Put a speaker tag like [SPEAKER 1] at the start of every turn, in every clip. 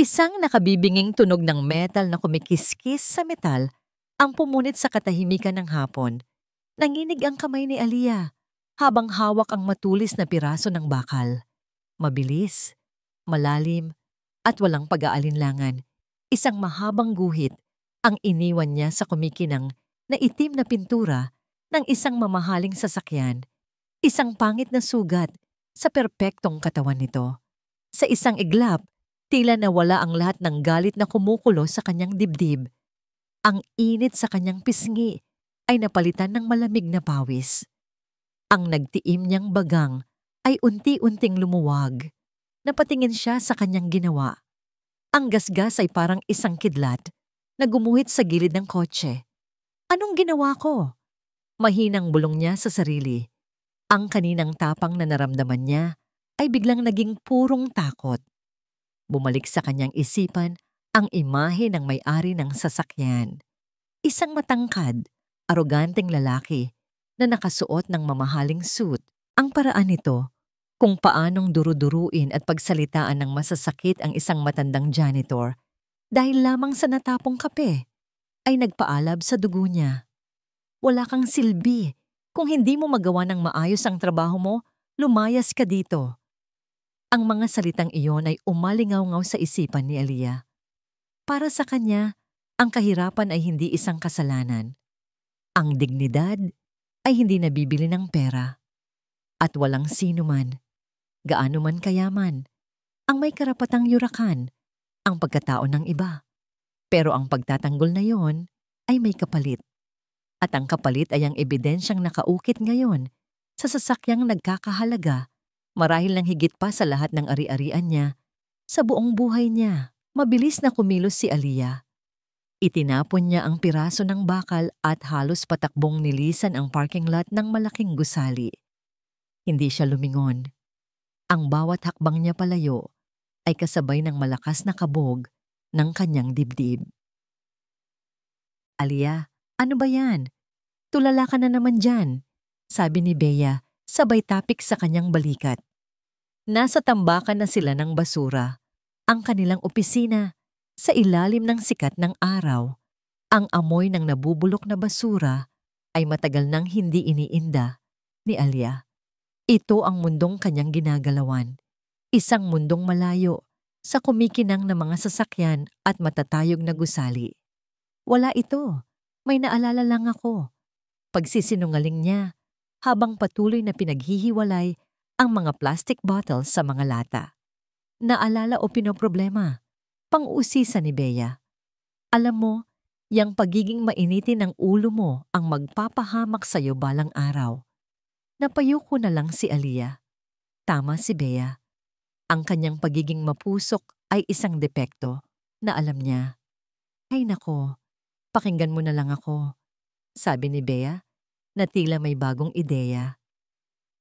[SPEAKER 1] Isang nakabibinging tunog ng metal na kumikiskis sa metal ang pumunit sa katahimikan ng hapon. Nanginig ang kamay ni Aliyah habang hawak ang matulis na piraso ng bakal. Mabilis, malalim, at walang pag-aalinlangan. Isang mahabang guhit ang iniwan niya sa kumikinang na itim na pintura ng isang mamahaling sasakyan. Isang pangit na sugat sa perpektong katawan nito. Sa isang iglap, tila nawala ang lahat ng galit na kumukulo sa kanyang dibdib. Ang init sa kanyang pisngi ay napalitan ng malamig na pawis. Ang nagtiim niyang bagang ay unti-unting lumuwag. Napatingin siya sa kanyang ginawa. Ang gasgas ay parang isang kidlat na gumuhit sa gilid ng kotse. Anong ginawa ko? Mahinang bulong niya sa sarili. Ang kaninang tapang na naramdaman niya ay biglang naging purong takot. Bumalik sa kanyang isipan ang imahe ng may-ari ng sasakyan. Isang matangkad, aroganteng lalaki na nakasuot ng mamahaling suit. Ang paraan nito kung paanong duruduruin at pagsalitaan ng masasakit ang isang matandang janitor dahil lamang sa natapong kape ay nagpaalab sa dugo niya. Wala kang silbi. Kung hindi mo magawa ng maayos ang trabaho mo, lumayas ka dito. Ang mga salitang iyon ay umalingaw-ngaw sa isipan ni Aliyah. Para sa kanya, ang kahirapan ay hindi isang kasalanan. Ang dignidad ay hindi nabibili ng pera. At walang sino man, gaano man kayaman, ang may karapatang yurakan ang pagkatao ng iba. Pero ang pagtatanggol na yon ay may kapalit. At ang kapalit ay ang ebidensyang nakaukit ngayon sa sasakyang nagkakahalaga, marahil ng higit pa sa lahat ng ari-arian niya, sa buong buhay niya. Mabilis na kumilos si Aliyah. Itinapon niya ang piraso ng bakal at halos patakbong nilisan ang parking lot ng malaking gusali. Hindi siya lumingon. Ang bawat hakbang niya palayo ay kasabay ng malakas na kabog ng kanyang dibdib. Aliyah, ano ba yan? Tulala ka na naman dyan, sabi ni Bea sabay tapik sa kanyang balikat. Nasa tambakan na sila ng basura, ang kanilang opisina, sa ilalim ng sikat ng araw. Ang amoy ng nabubulok na basura ay matagal nang hindi iniinda ni Aliyah. Ito ang mundong kanyang ginagalawan. Isang mundong malayo sa kumikinang na mga sasakyan at matatayog na gusali. Wala ito. May naalala lang ako. Pagsisinungaling niya habang patuloy na pinaghihiwalay ang mga plastic bottles sa mga lata. Naalala o pinoproblema? Pang-uusisa ni Bea. Alam mo, yang pagiging mainitin ng ulo mo ang magpapahamak sa'yo balang araw. Napayuko na lang si Aliyah. Tama si Bea. Ang kanyang pagiging mapusok ay isang depekto na alam niya. Ay nako, pakinggan mo na lang ako, sabi ni Bea na tila may bagong ideya.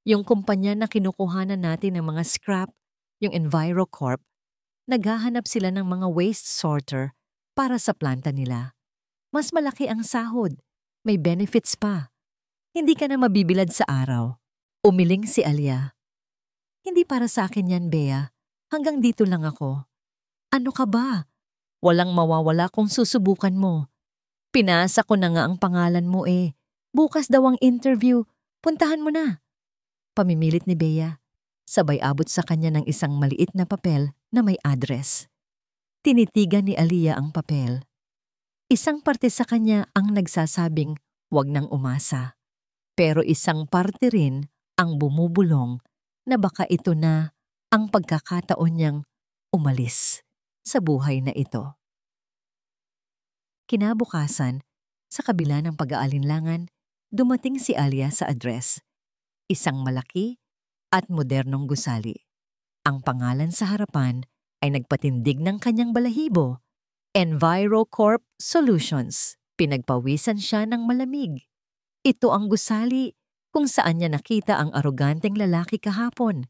[SPEAKER 1] Yung kumpanya na kinukuhanan natin ng mga scrap, yung EnviroCorp, naghahanap sila ng mga waste sorter para sa planta nila. Mas malaki ang sahod, may benefits pa. Hindi ka na mabibilad sa araw. Umiling si Aliyah. Hindi para sa akin yan, Bea. Hanggang dito lang ako. Ano ka ba? Walang mawawala kung susubukan mo. Pinasa ko na nga ang pangalan mo eh. Bukas daw ang interview. Puntahan mo na. Pamimilit ni Bea. Sabay abot sa kanya ng isang maliit na papel na may address. Tinitigan ni Aliyah ang papel. Isang parte sa kanya ang nagsasabing huwag nang umasa. Pero isang parte rin ang bumubulong na baka ito na ang pagkakataon niyang umalis sa buhay na ito. Kinabukasan, sa kabila ng pag-aalinlangan, dumating si Aliyah sa address. Isang malaki at modernong gusali. Ang pangalan sa harapan ay nagpatindig ng kanyang balahibo. EnviroCorp Solutions. Pinagpawisan siya ng malamig. Ito ang gusali kung saan niya nakita ang aroganteng lalaki kahapon.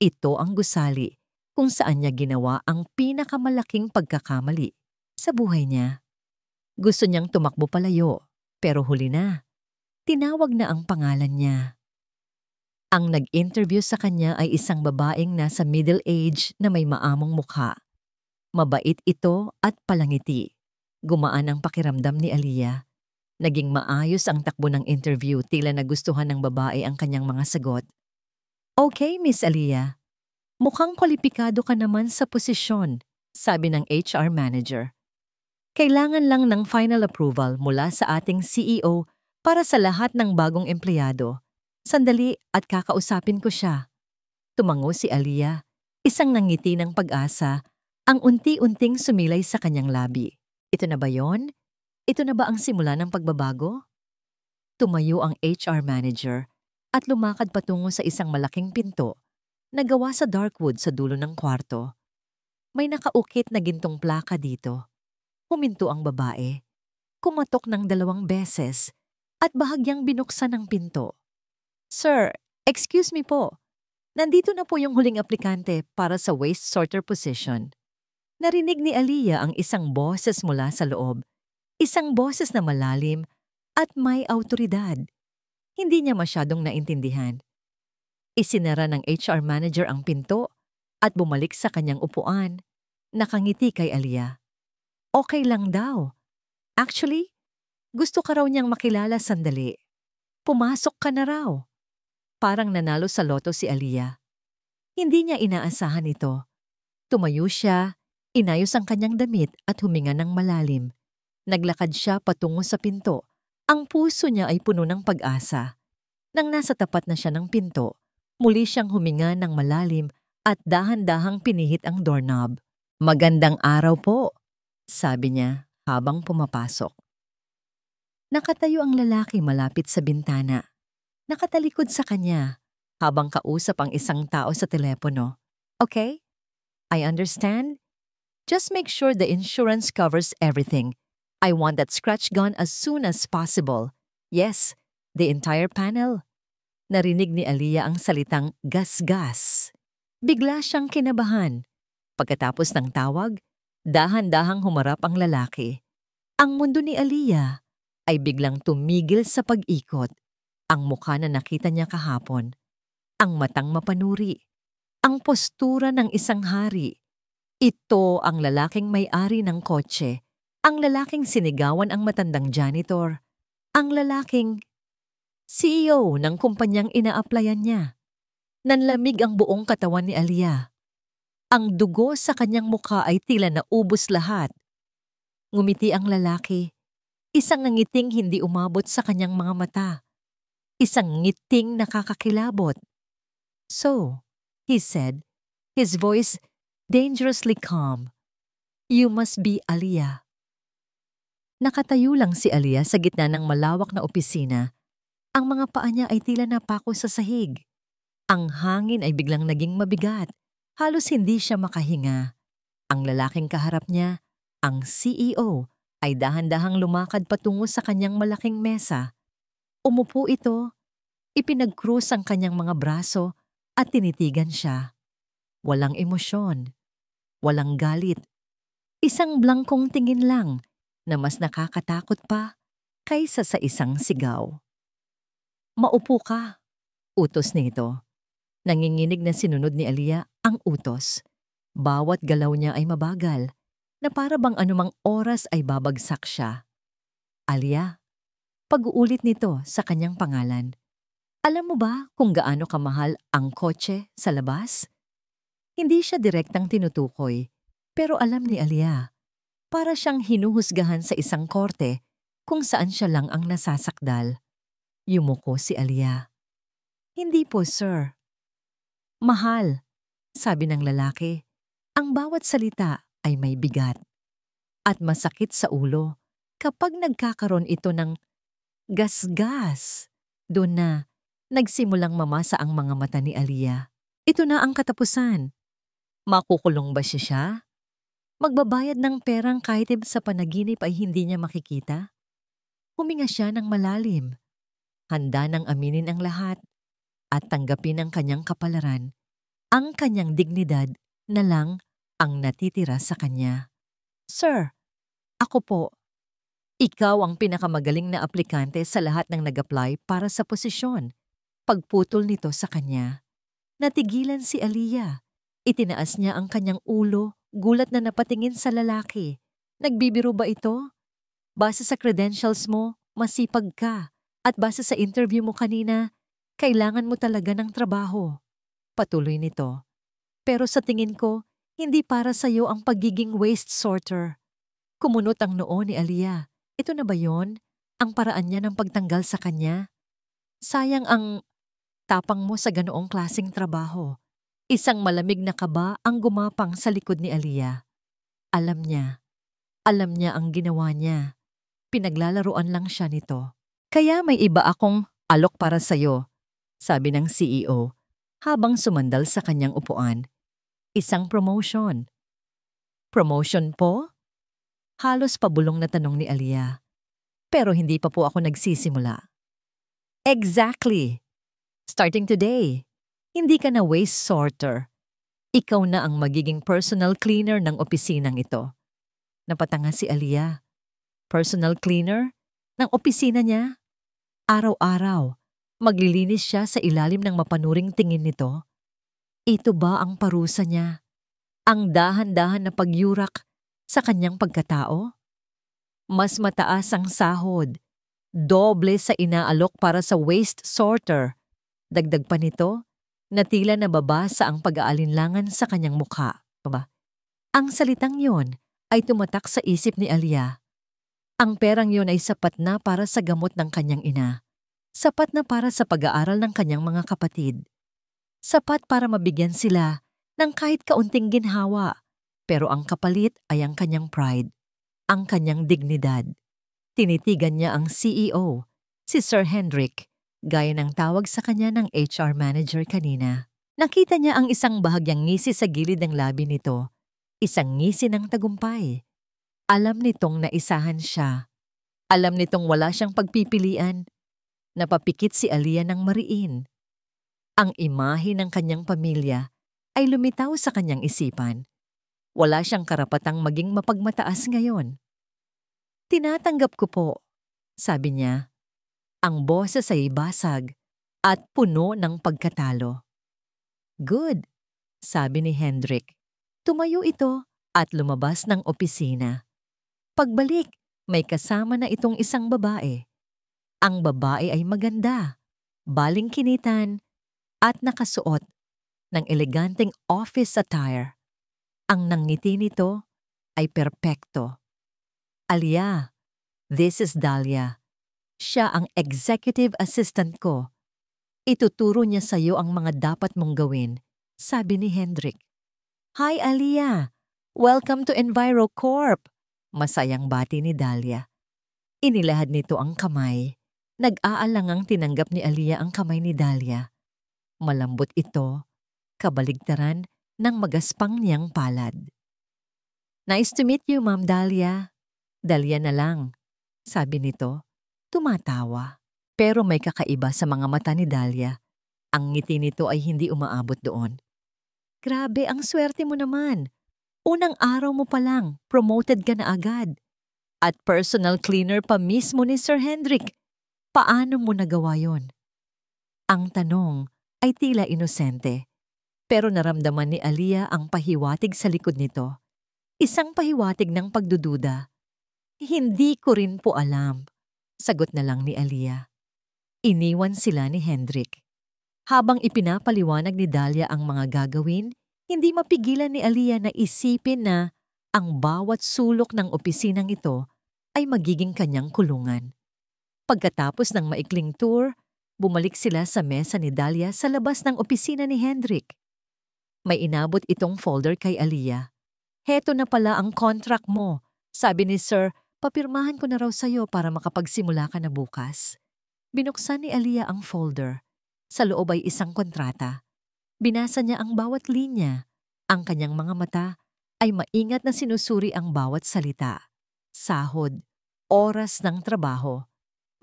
[SPEAKER 1] Ito ang gusali kung saan niya ginawa ang pinakamalaking pagkakamali sa buhay niya. Gusto niyang tumakbo palayo, pero huli na. Tinawag na ang pangalan niya. Ang nag-interview sa kanya ay isang babaeng nasa middle age na may maamong mukha. Mabait ito at palangiti. Gumaan ang pakiramdam ni Aliyah. Naging maayos ang takbo ng interview, tila nagustuhan ng babae ang kanyang mga sagot. Okay, Miss Aliyah. Mukhang kwalipikado ka naman sa posisyon, sabi ng HR manager. Kailangan lang ng final approval mula sa ating CEO para sa lahat ng bagong empleyado. Sandali at kakausapin ko siya. Tumango si Aliyah, isang nangiti ng pag-asa, ang unti-unting sumilay sa kanyang labi. Ito na ba yon? Ito na ba ang simula ng pagbabago? Tumayo ang HR manager at lumakad patungo sa isang malaking pinto na gawa sa dark wood sa dulo ng kwarto. May nakaukit na gintong plaka dito. Huminto ang babae, kumatok ng 2 beses at bahagyang binuksan ang pinto. Sir, excuse me po. Nandito na po yung huling aplikante para sa waste sorter position. Narinig ni Aliyah ang isang boses mula sa loob. Isang boses na malalim at may awtoridad. Hindi niya masyadong naintindihan. Isinara ng HR manager ang pinto at bumalik sa kanyang upuan. Nakangiti kay Aliyah. Okay lang daw. Actually, gusto ka raw niyang makilala sandali. Pumasok ka na raw. Parang nanalo sa loto si Aliyah. Hindi niya inaasahan ito. Tumayo siya, inayos ang kanyang damit at huminga ng malalim. Naglakad siya patungo sa pinto. Ang puso niya ay puno ng pag-asa. Nang nasa tapat na siya ng pinto, muli siyang huminga ng malalim at dahan-dahang pinihit ang doorknob. Magandang araw po, sabi niya habang pumapasok. Nakatayo ang lalaki malapit sa bintana. Nakatalikod sa kanya habang kausap ang isang tao sa telepono. Okay? I understand. Just make sure the insurance covers everything. I want that scratch gun as soon as possible. Yes, the entire panel. Narinig ni Aliyah ang salitang gas-gas. Bigla siyang kinabahan. Pagkatapos ng tawag, dahan-dahang humarap ang lalaki. Ang mundo ni Aliyah ay biglang tumigil sa pag-ikot. Ang mukha na nakita niya kahapon, ang matang mapanuri, ang postura ng isang hari. Ito ang lalaking may-ari ng kotse, ang lalaking sinigawan ang matandang janitor, ang lalaking CEO ng kumpanyang ina-applyan niya. Nanlamig ang buong katawan ni Aliyah. Ang dugo sa kanyang mukha ay tila naubos lahat. Ngumiti ang lalaki, isang ngiting hindi umabot sa kanyang mga mata. Isang ngiting nakakakilabot. So, he said, his voice dangerously calm, you must be Aliyah. Nakatayo lang si Aliyah sa gitna ng malawak na opisina. Ang mga paa niya ay tila napako sa sahig. Ang hangin ay biglang naging mabigat. Halos hindi siya makahinga. Ang lalaking kaharap niya, ang CEO, ay dahan-dahang lumakad patungo sa kanyang malaking mesa. Umupo ito, ipinag-cross ang kanyang mga braso at tinitigan siya. Walang emosyon, walang galit. Isang blangkong tingin lang na mas nakakatakot pa kaysa sa isang sigaw. Maupo ka, utos nito. Nanginginig na sinunod ni Aliyah ang utos. Bawat galaw niya ay mabagal, na para bang anumang oras ay babagsak siya. Aliyah, pag-uulit nito sa kanyang pangalan. Alam mo ba kung gaano kamahal ang kotse sa labas? Hindi siya direktang tinutukoy, pero alam ni Aliyah. Para siyang hinuhusgahan sa isang korte kung saan siya lang ang nasasakdal. Yumuko si Aliyah. Hindi po, sir. Mahal, sabi ng lalaki. Ang bawat salita ay may bigat at masakit sa ulo kapag nagkakaroon ito ng gas-gas. Doon na, nagsimulang mamasa ang mga mata ni Aliyah. Ito na ang katapusan. Makukulong ba siya? Magbabayad ng perang kahit sa panaginip ay hindi niya makikita? Huminga siya ng malalim. Handa nang aminin ang lahat at tanggapin ang kanyang kapalaran. Ang kanyang dignidad na lang ang natitira sa kanya. Sir, ako po. Ikaw ang pinakamagaling na aplikante sa lahat ng nag-apply para sa posisyon. Pagputol nito sa kanya, natigilan si Aliyah. Itinaas niya ang kanyang ulo Gulat na napatingin sa lalaki. Nagbibiro ba ito? Base sa credentials mo, masipag ka. At base sa interview mo kanina, kailangan mo talaga ng trabaho. Patuloy nito. Pero sa tingin ko, hindi para sa'yo ang pagiging waste sorter. Kumunot ang noo ni Aliyah. Ito na ba yon? Ang paraan niya ng pagtanggal sa kanya? Sayang ang tapang mo sa ganoong klaseng trabaho. Isang malamig na kaba ang gumapang sa likod ni Aliyah. Alam niya ang ginawa niya. Pinaglalaruan lang siya nito. Kaya may iba akong alok para sa'yo, sabi ng CEO habang sumandal sa kanyang upuan. Isang promotion. Promotion po? Halos pabulong na tanong ni Aliyah. Pero hindi pa po ako nagsisimula. Exactly. Starting today, hindi ka na waste sorter. Ikaw na ang magiging personal cleaner ng opisinang ito. Napatanga si Aliyah. Personal cleaner? Ng opisina niya? Araw-araw, maglilinis siya sa ilalim ng mapanuring tingin nito. Ito ba ang parusa niya? Ang dahan-dahan na pagyurak sa kanyang pagkatao? Mas mataas ang sahod. Doble sa inaalok para sa waste sorter. Dagdag pa nito, na tila nababasa ang pag-aalinlangan sa kanyang mukha. Ang salitang yon ay tumatak sa isip ni Aliyah. Ang perang yon ay sapat na para sa gamot ng kanyang ina. Sapat na para sa pag-aaral ng kanyang mga kapatid. Sapat para mabigyan sila ng kahit kaunting ginhawa. Pero ang kapalit ay ang kanyang pride, ang kanyang dignidad. Tinitigan niya ang CEO, si Sir Hendrik, gaya ng tawag sa kanya ng HR manager kanina. Nakita niya ang isang bahagyang ngisi sa gilid ng labi nito. Isang ngisi ng tagumpay. Alam nitong naisahan siya. Alam nitong wala siyang pagpipilian. Napapikit si Aliyah ng mariin. Ang imahe ng kanyang pamilya ay lumitaw sa kanyang isipan. Wala siyang karapatang maging mapagmataas ngayon. Tinatanggap ko po, sabi niya. Ang boses ay basag at puno ng pagkatalo. Good, sabi ni Hendrik. Tumayo ito at lumabas ng opisina. Pagbalik, may kasama na itong isang babae. Ang babae ay maganda, balingkinitan at nakasuot ng eleganteng office attire. Ang nangiti nito ay perpekto. Aliyah, this is Dahlia. Siya ang executive assistant ko. Ituturo niya sa iyo ang mga dapat mong gawin, sabi ni Hendrik. Hi Aliyah, welcome to EnviroCorp. Masayang bati ni Dahlia. Inilahad nito ang kamay. Nag-aalangang tinanggap ni Aliyah ang kamay ni Dahlia. Malambot ito, kabaligtaran ng magaspang niyang palad. Nice to meet you, Ma'am Dahlia. Dahlia na lang, sabi nito. Tumatawa. Pero may kakaiba sa mga mata ni Dahlia. Ang ngiti nito ay hindi umaabot doon. Grabe, ang swerte mo naman. Unang araw mo pa lang, promoted ka na agad. At personal cleaner pa mismo ni Sir Hendrik. Paano mo nagawa yon? Ang tanong ay tila inosente. Pero naramdaman ni Aliyah ang pahiwatig sa likod nito. Isang pahiwatig ng pagdududa. Hindi ko rin po alam, sagot na lang ni Aliyah. Iniwan sila ni Hendrik. Habang ipinapaliwanag ni Dahlia ang mga gagawin, hindi mapigilan ni Aliyah na isipin na ang bawat sulok ng opisinang ito ay magiging kanyang kulungan. Pagkatapos ng maikling tour, bumalik sila sa mesa ni Dahlia sa labas ng opisina ni Hendrik. May inabot itong folder kay Aliyah. Heto na pala ang contract mo. Sabi ni Sir, papirmahan ko na raw sa'yo para makapagsimula ka na bukas. Binuksan ni Aliyah ang folder. Sa loob ay isang kontrata. Binasa niya ang bawat linya. Ang kanyang mga mata ay maingat na sinusuri ang bawat salita. Sahod, oras ng trabaho,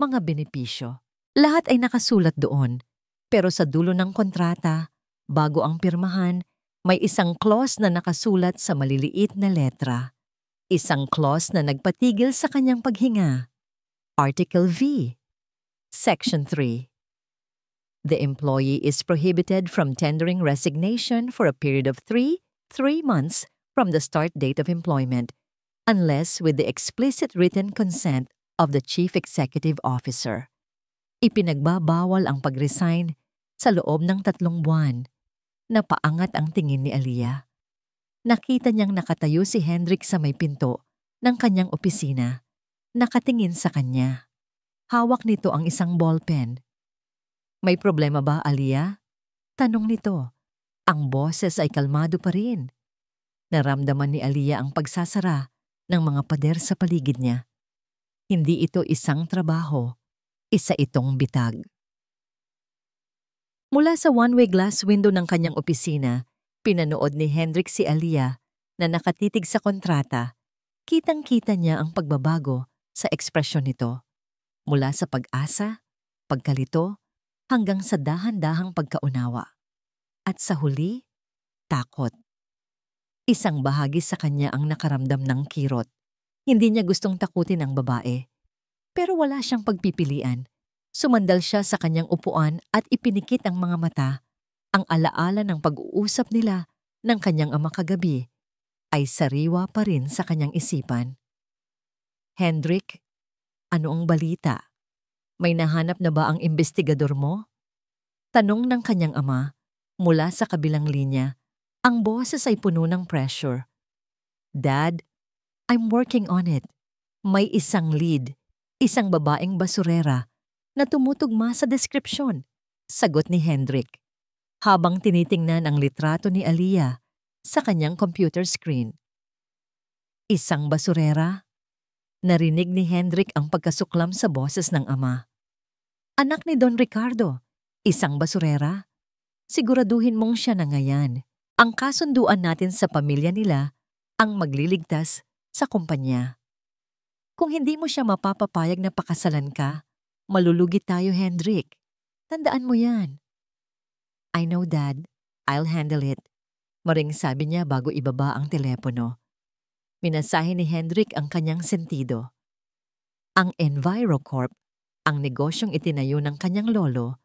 [SPEAKER 1] mga benepisyo. Lahat ay nakasulat doon. Pero sa dulo ng kontrata, bago ang pirmahan, may isang clause na nakasulat sa maliliit na letra. Isang clause na nagpatigil sa kanyang paghinga. Article V. Section 3. The employee is prohibited from tendering resignation for a period of 3 months from the start date of employment unless with the explicit written consent of the Chief Executive Officer. Ipinagbabawal ang pag-resign sa loob ng 3 buwan. Napaangat ang tingin ni Aliyah. Nakita niyang nakatayo si Hendrik sa may pinto ng kanyang opisina, nakatingin sa kanya. Hawak nito ang isang ballpen. "May problema ba, Aliyah?" Tanong nito. Ang boses ay kalmado pa rin. Naramdaman ni Aliyah ang pagsasara ng mga pader sa paligid niya. Hindi ito isang trabaho, isa itong bitag. Mula sa one-way glass window ng kanyang opisina, pinanood ni Hendrik si Aliyah na nakatitig sa kontrata. Kitang-kita niya ang pagbabago sa ekspresyon nito. Mula sa pag-asa, pagkalito, hanggang sa dahan-dahang pagkaunawa. At sa huli, takot. Isang bahagi sa kanya ang nakaramdam ng kirot. Hindi niya gustong takutin ang babae. Pero wala siyang pagpipilian. Sumandal siya sa kanyang upuan at ipinikit ang mga mata. Ang alaala ng pag-uusap nila ng kanyang ama kagabi ay sariwa pa rin sa kanyang isipan. "Hendrik, ano ang balita? May nahanap na ba ang investigador mo?" Tanong ng kanyang ama mula sa kabilang linya. Ang boses ay puno ng pressure. "Dad, I'm working on it. May isang lead, isang babaeng basurera na tumutugma sa deskripsyon," sagot ni Hendrik, habang tinitingnan ang litrato ni Aliyah sa kanyang computer screen. "Isang basurera?" Narinig ni Hendrik ang pagkasuklam sa boses ng ama. "Anak ni Don Ricardo, isang basurera? Siguraduhin mong siya na ngayon. Ang kasunduan natin sa pamilya nila ang magliligtas sa kumpanya. Kung hindi mo siya mapapapayag na pakasalan ka, malulugi tayo, Hendrik. Tandaan mo yan." "I know, Dad. I'll handle it," maring sabi niya bago ibaba ang telepono. Minasahe ni Hendrik ang kanyang sentido. Ang EnviroCorp, ang negosyong itinayo ng kanyang lolo,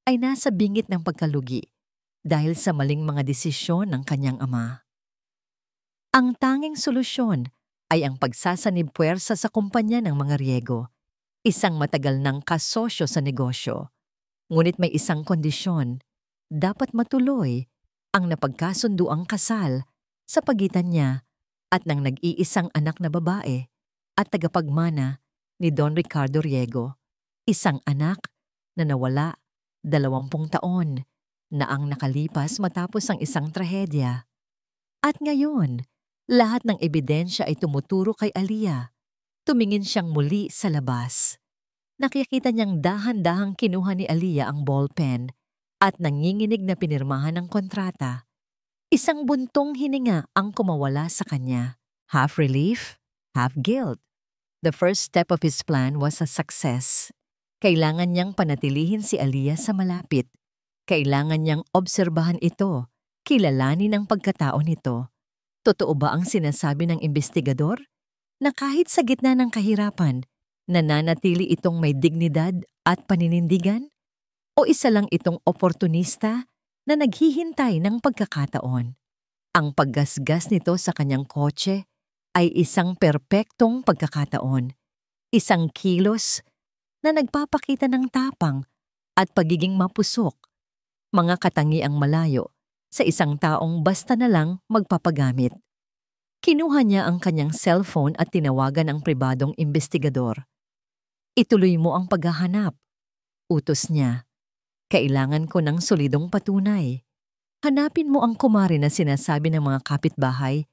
[SPEAKER 1] ay nasa bingit ng pagkalugi dahil sa maling mga desisyon ng kanyang ama. Ang tanging solusyon ay ang pagsasanib puwersa sa kumpanya ng mga Riego, isang matagal ng kasosyo sa negosyo. Ngunit may isang kondisyon, dapat matuloy ang napagkasunduang kasal sa pagitan niya at ng nag-iisang anak na babae at tagapagmana ni Don Ricardo Riego, isang anak na nawala 20 taon na ang nakalipas matapos ang isang trahedya. At ngayon, lahat ng ebidensya ay tumuturo kay Aliyah. Tumingin siyang muli sa labas. Nakikita niyang dahan-dahang kinuha ni Aliyah ang ballpen at nanginginig na pinirmahan ng kontrata. Isang buntong hininga ang kumawala sa kanya. Half relief, half guilt. The first step of his plan was a success. Kailangan niyang panatilihin si Aliyah sa malapit. Kailangan niyang obserbahan ito, kilalanin ang pagkatao nito. Totoo ba ang sinasabi ng investigador? Na kahit sa gitna ng kahirapan, nananatili itong may dignidad at paninindigan? O isa lang itong oportunista na naghihintay ng pagkakataon? Ang paggasgas nito sa kanyang kotse ay isang perpektong pagkakataon. Isang kilos na nagpapakita ng tapang at pagiging mapusok. Mga katangiang malayo sa isang taong basta na lang magpapagamit. Kinuha niya ang kanyang cellphone at tinawagan ang pribadong investigador. "Ituloy mo ang paghahanap," utos niya. "Kailangan ko ng solidong patunay. Hanapin mo ang kumare na sinasabi ng mga kapitbahay,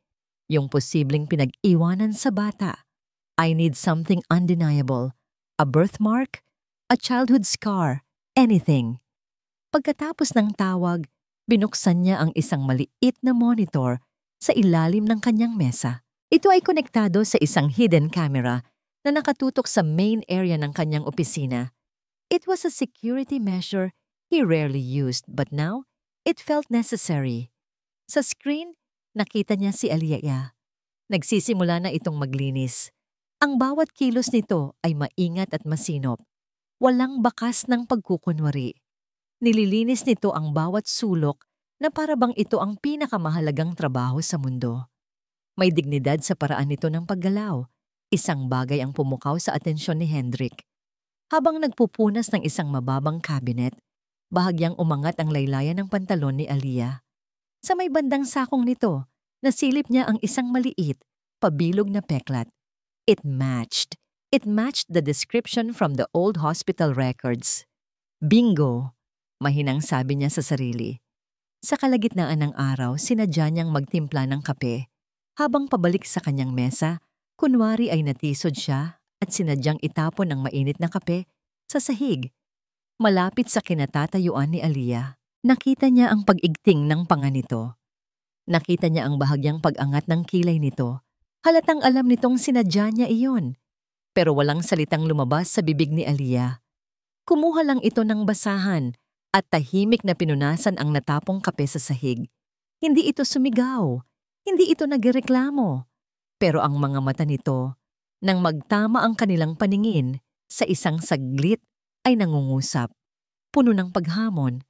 [SPEAKER 1] yung posibleng pinag-iwanan sa bata. I need something undeniable. A birthmark, a childhood scar, anything." Pagkatapos ng tawag, binuksan niya ang isang maliit na monitor sa ilalim ng kanyang mesa. Ito ay konektado sa isang hidden camera na nakatutok sa main area ng kanyang opisina. It was a security measure he rarely used, but now it felt necessary. Sa screen, nakita niya si Aliyah. Nagsisimula na itong maglinis. Ang bawat kilos nito ay maingat at masinop. Walang bakas ng pagkukunwari. Nililinis nito ang bawat sulok na para bang ito ang pinakamahalagang trabaho sa mundo. May dignidad sa paraan nito ng paggalaw. Isang bagay ang pumukaw sa atensyon ni Hendrik. Habang nagpupunas ng isang mababang cabinet, bahagyang umangat ang laylayan ng pantalon ni Aliyah. Sa may bandang sakong nito, nasilip niya ang isang maliit, pabilog na peklat. It matched. It matched the description from the old hospital records. Bingo! Mahinang sabi niya sa sarili. Sa kalagitnaan ng araw, sinadya niyang magtimpla ng kape. Habang pabalik sa kanyang mesa, kunwari ay natisod siya at sinadyang itapon ang mainit na kape sa sahig. Malapit sa kinatatayuan ni Aliyah, nakita niya ang pag-igting ng panga nito. Nakita niya ang bahagyang pag-angat ng kilay nito. Halatang alam nitong sinadya niya iyon. Pero walang salitang lumabas sa bibig ni Aliyah. Kumuha lang ito ng basahan at tahimik na pinunasan ang natapong kape sa sahig. Hindi ito sumigaw. Hindi ito nagreklamo. Pero ang mga mata nito, nang magtama ang kanilang paningin, sa isang saglit ay nangungusap. Puno ng paghamon.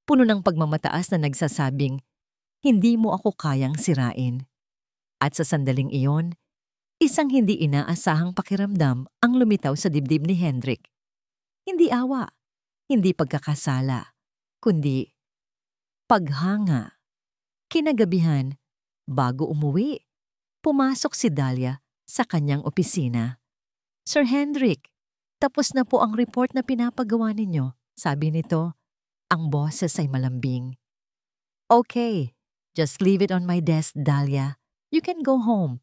[SPEAKER 1] Puno ng pagmamataas na nagsasabing, hindi mo ako kayang sirain. At sa sandaling iyon, isang hindi inaasahang pakiramdam ang lumitaw sa dibdib ni Hendrik. Hindi awa, hindi pagkakasala, kundi paghanga. Kinagabihan, bago umuwi, pumasok si Dahlia sa kanyang opisina. Sir Hendrik, tapos na po ang report na pinapagawa ninyo, sabi nito. Ang boses ay malambing. Okay, just leave it on my desk, Dahlia. You can go home.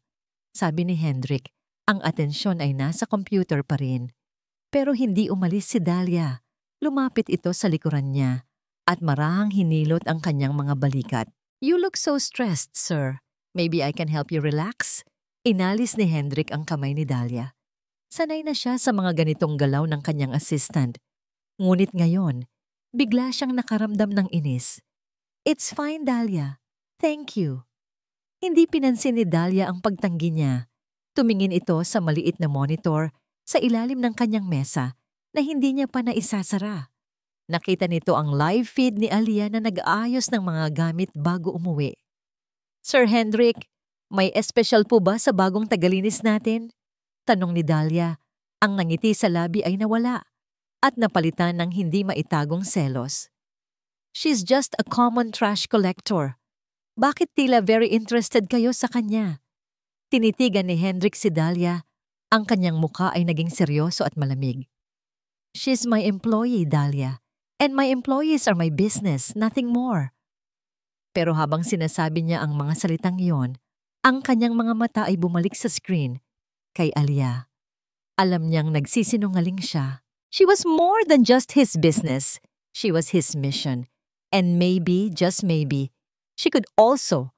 [SPEAKER 1] Sabi ni Hendrik, ang atensyon ay nasa computer pa rin. Pero hindi umalis si Dahlia. Lumapit ito sa likuran niya at marahang hinilot ang kanyang mga balikat. You look so stressed, sir. Maybe I can help you relax? Inalis ni Hendrik ang kamay ni Dahlia. Sanay na siya sa mga ganitong galaw ng kanyang assistant. Ngunit ngayon, bigla siyang nakaramdam ng inis. It's fine, Dahlia. Thank you. Hindi pinansin ni Dahlia ang pagtanggi niya. Tumingin ito sa maliit na monitor sa ilalim ng kanyang mesa na hindi niya pa naisasara. Nakita nito ang live feed ni Aliyah na nag-aayos ng mga gamit bago umuwi. Sir Hendrik, may espesyal po ba sa bagong tagalinis natin? Tanong ni Dahlia. Ang nangiti sa labi ay nawala at napalitan ng hindi maitagong selos. She's just a common trash collector. Bakit tila very interested kayo sa kanya? Tinitigan ni Hendrik si Dahlia. Ang kanyang muka ay naging seryoso at malamig. She's my employee, Dahlia. And my employees are my business, nothing more. Pero habang sinasabi niya ang mga salitang iyon, ang kanyang mga mata ay bumalik sa screen kay Aliyah. Alam niyang nagsisinungaling siya. She was more than just his business. She was his mission. And maybe, just maybe, she could also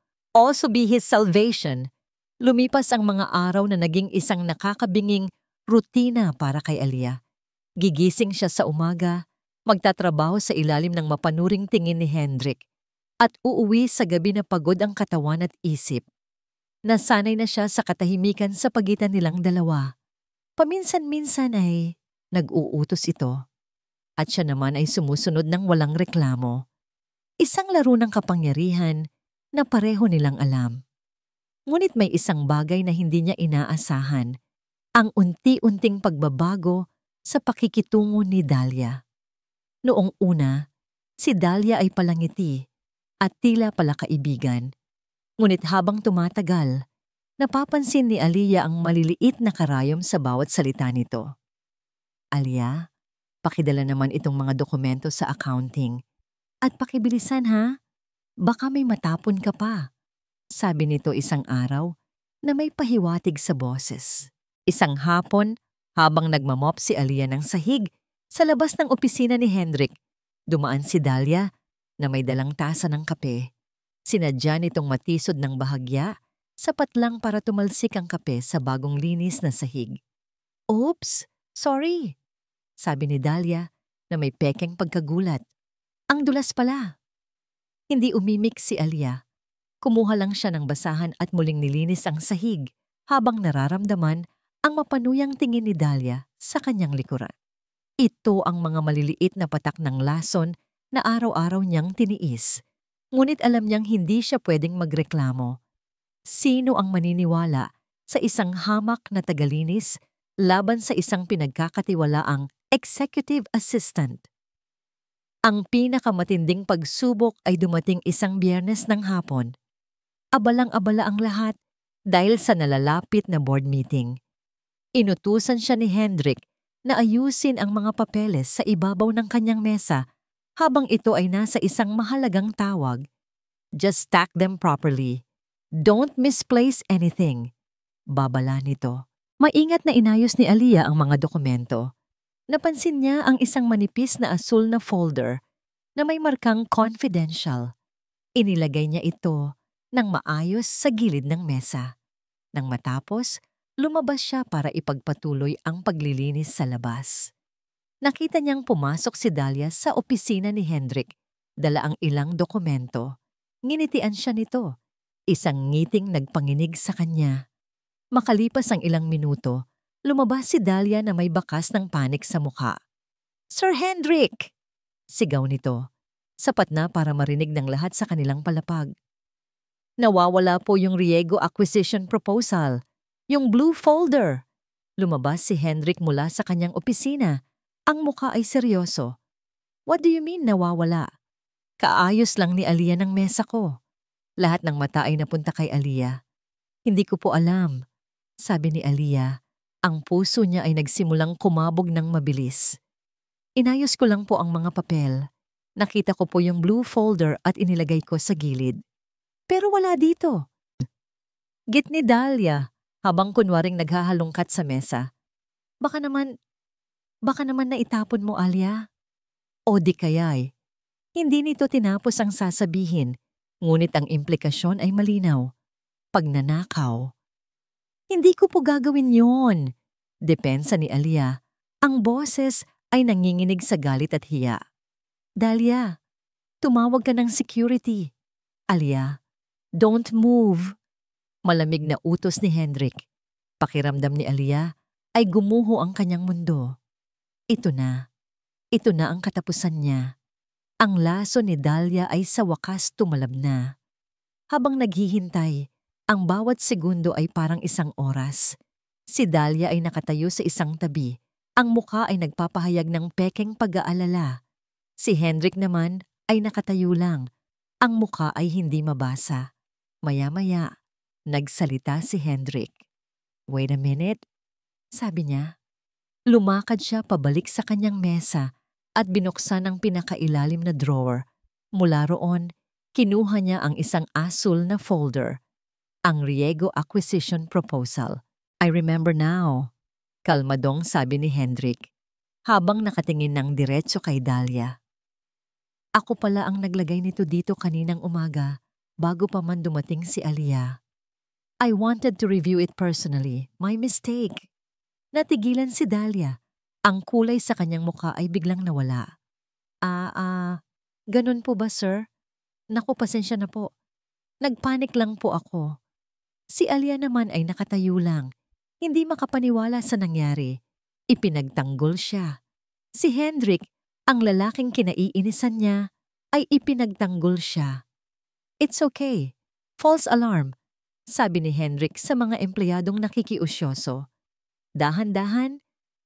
[SPEAKER 1] be his salvation. Lumipas ang mga araw na naging isang nakakabinging rutina para kay Aliyah. Gigising siya sa umaga, magtatrabaho sa ilalim ng mapanuring tingin ni Hendrik, at uuwi sa gabi na pagod ang katawan at isip. Nasanay na siya sa katahimikan sa pagitan nilang dalawa. Paminsan-minsan ay nag-uutos ito, at siya naman ay sumusunod ng walang reklamo. Isang laro ng kapangyarihan na pareho nilang alam. Ngunit may isang bagay na hindi niya inaasahan, ang unti-unting pagbabago sa pakikitungo ni Dahlia. Noong una, si Dahlia ay palangiti at tila palakaibigan. Ngunit habang tumatagal, napapansin ni Aliyah ang maliliit na karayom sa bawat salita nito. Aliyah, pakidala naman itong mga dokumento sa accounting. At pakibilisan ha, baka may matapon ka pa. Sabi nito isang araw na may pahiwatig sa boses. Isang hapon, habang nagmamop si Aliyah ng sahig, sa labas ng opisina ni Hendrik, dumaan si Dahlia na may dalang tasa ng kape. Sinadya nitong matisod ng bahagya, sapat lang para tumalsik ang kape sa bagong linis na sahig. Oops, sorry, sabi ni Dahlia na may pekeng pagkagulat. Ang dulas pala. Hindi umimik si Aliyah. Kumuha lang siya ng basahan at muling nilinis ang sahig habang nararamdaman ang mapanuyang tingin ni Dahlia sa kanyang likuran. Ito ang mga maliliit na patak ng lason na araw-araw niyang tiniis. Ngunit alam niyang hindi siya pwedeng magreklamo. Sino ang maniniwala sa isang hamak na tagalinis laban sa isang pinagkakatiwalaang executive assistant? Ang pinakamatinding pagsubok ay dumating isang Biyernes ng hapon. Abalang-abala ang lahat dahil sa nalalapit na board meeting. Inutusan siya ni Hendrik na ayusin ang mga papeles sa ibabaw ng kanyang mesa habang ito ay nasa isang mahalagang tawag. Just stack them properly. Don't misplace anything. Babala nito. Maingat na inayos ni Aliyah ang mga dokumento. Napansin niya ang isang manipis na asul na folder na may markang confidential. Inilagay niya ito ng maayos sa gilid ng mesa. Nang matapos, lumabas siya para ipagpatuloy ang paglilinis sa labas. Nakita niyang pumasok si Dahlia sa opisina ni Hendrik, dala ang ilang dokumento. Nginitian siya nito. Isang ngiting nagpanginig sa kanya. Makalipas ang ilang minuto, lumabas si Dahlia na may bakas ng panik sa mukha. "Sir Hendrik!" Sigaw nito. Sapat na para marinig ng lahat sa kanilang palapag. "Nawawala po yung Riego Acquisition Proposal, yung blue folder." Lumabas si Hendrik mula sa kanyang opisina. Ang mukha ay seryoso. "What do you mean nawawala?" "Kaayos lang ni Aliyah ng mesa ko." Lahat ng mata ay napunta kay Aliyah. "Hindi ko po alam," sabi ni Aliyah. Ang puso niya ay nagsimulang kumabog ng mabilis. "Inayos ko lang po ang mga papel. Nakita ko po yung blue folder at inilagay ko sa gilid. Pero wala dito." Git ni Dahlia habang kunwaring naghahalongkat sa mesa. Baka naman naitapon mo, Aliyah." "O di kaya'y hindi nito tinapos ang sasabihin, ngunit ang implikasyon ay malinaw. Pagnanakaw." "Hindi ko po gagawin yon," depensa ni Aliyah. Ang boses ay nanginginig sa galit at hiya. "Dahlia, tumawag ka ng security." "Aliyah, don't move." Malamig na utos ni Hendrik. Pakiramdam ni Aliyah ay gumuho ang kanyang mundo. Ito na ang katapusan niya. Ang laso ni Dahlia ay sa wakas tumalab na. Habang naghihintay, ang bawat segundo ay parang isang oras. Si Dahlia ay nakatayo sa isang tabi. Ang mukha ay nagpapahayag ng pekeng pag-aalala. Si Hendrik naman ay nakatayo lang. Ang mukha ay hindi mabasa. Maya-maya, nagsalita si Hendrik. "Wait a minute," sabi niya. Lumakad siya pabalik sa kanyang mesa at binuksan ang pinakailalim na drawer. Mula roon, kinuha niya ang isang asul na folder, ang Riego Acquisition Proposal. "I remember now," kalmadong sabi ni Hendrik, habang nakatingin ng diretso kay Dahlia. "Ako pala ang naglagay nito dito kaninang umaga, bago pa man dumating si Aliyah. I wanted to review it personally. My mistake." Natigilan si Dahlia. Ang kulay sa kanyang mukha ay biglang nawala. Ganun po ba, sir? Naku, pasensya na po. Nagpanik lang po ako." Si Aliyah naman ay nakatayo lang. Hindi makapaniwala sa nangyari. Ipinagtanggol siya. Si Hendrik, ang lalaking kinaiinisan niya, ay ipinagtanggol siya. "It's okay. False alarm," sabi ni Hendrik sa mga empleyadong nakikiusyoso. Dahan-dahan,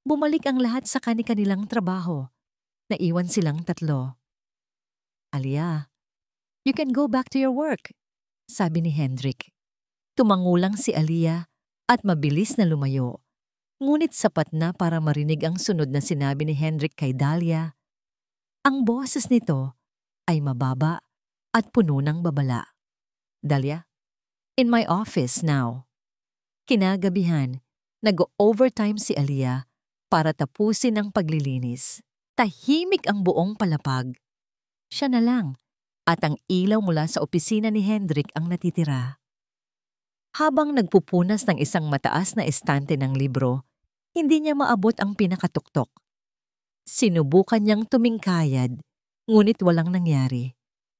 [SPEAKER 1] bumalik ang lahat sa kani-kanilang trabaho. Naiwan silang tatlo. "Aliyah, you can go back to your work," sabi ni Hendrik. Tumangulang si Aliyah at mabilis na lumayo. Ngunit sapat na para marinig ang sunod na sinabi ni Hendrik kay Dahlia. Ang boses nito ay mababa at puno ng babala. "Dahlia, in my office now." Kinagabihan, nag-overtime si Aliyah para tapusin ang paglilinis. Tahimik ang buong palapag. Siya na lang at ang ilaw mula sa opisina ni Hendrik ang natitira. Habang nagpupunas ng isang mataas na estante ng libro, hindi niya maabot ang pinakatuktok. Sinubukan niyang tumingkayad, ngunit walang nangyari.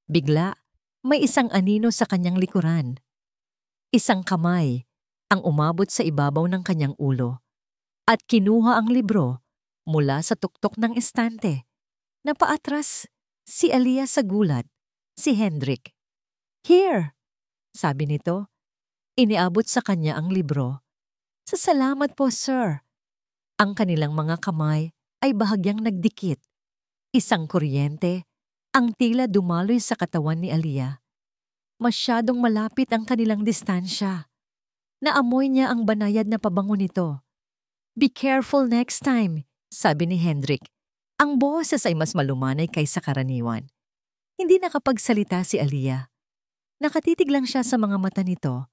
[SPEAKER 1] Bigla, may isang anino sa kanyang likuran. Isang kamay ang umabot sa ibabaw ng kanyang ulo at kinuha ang libro mula sa tuktok ng estante. Napaatras si Aliyah sa gulat, si Hendrik. "Here," sabi nito. Iniabot sa kanya ang libro. "Salamat po, sir." Ang kanilang mga kamay ay bahagyang nagdikit. Isang kuryente, ang tila dumaloy sa katawan ni Aliyah. Masyadong malapit ang kanilang distansya. Naamoy niya ang banayad na pabango nito. "Be careful next time," sabi ni Hendrik. Ang boses ay mas malumanay kaysa karaniwan. Hindi nakapagsalita si Aliyah. Nakatitig lang siya sa mga mata nito.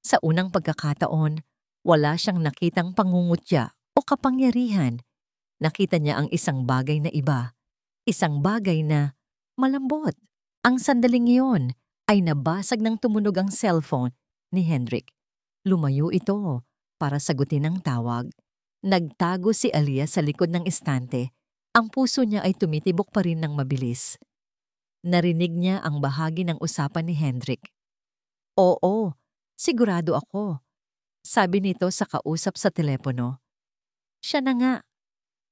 [SPEAKER 1] Sa unang pagkakataon, wala siyang nakitang pangungutya o kapangyarihan. Nakita niya ang isang bagay na iba. Isang bagay na malambot. Ang sandaling iyon ay nabasag ng tumunog ang cellphone ni Hendrik. Lumayo ito para sagutin ang tawag. Nagtago si Aliyah sa likod ng estante. Ang puso niya ay tumitibok pa rin ng mabilis. Narinig niya ang bahagi ng usapan ni Hendrik. "Oo, sigurado ako," sabi nito sa kausap sa telepono. "Siya na nga.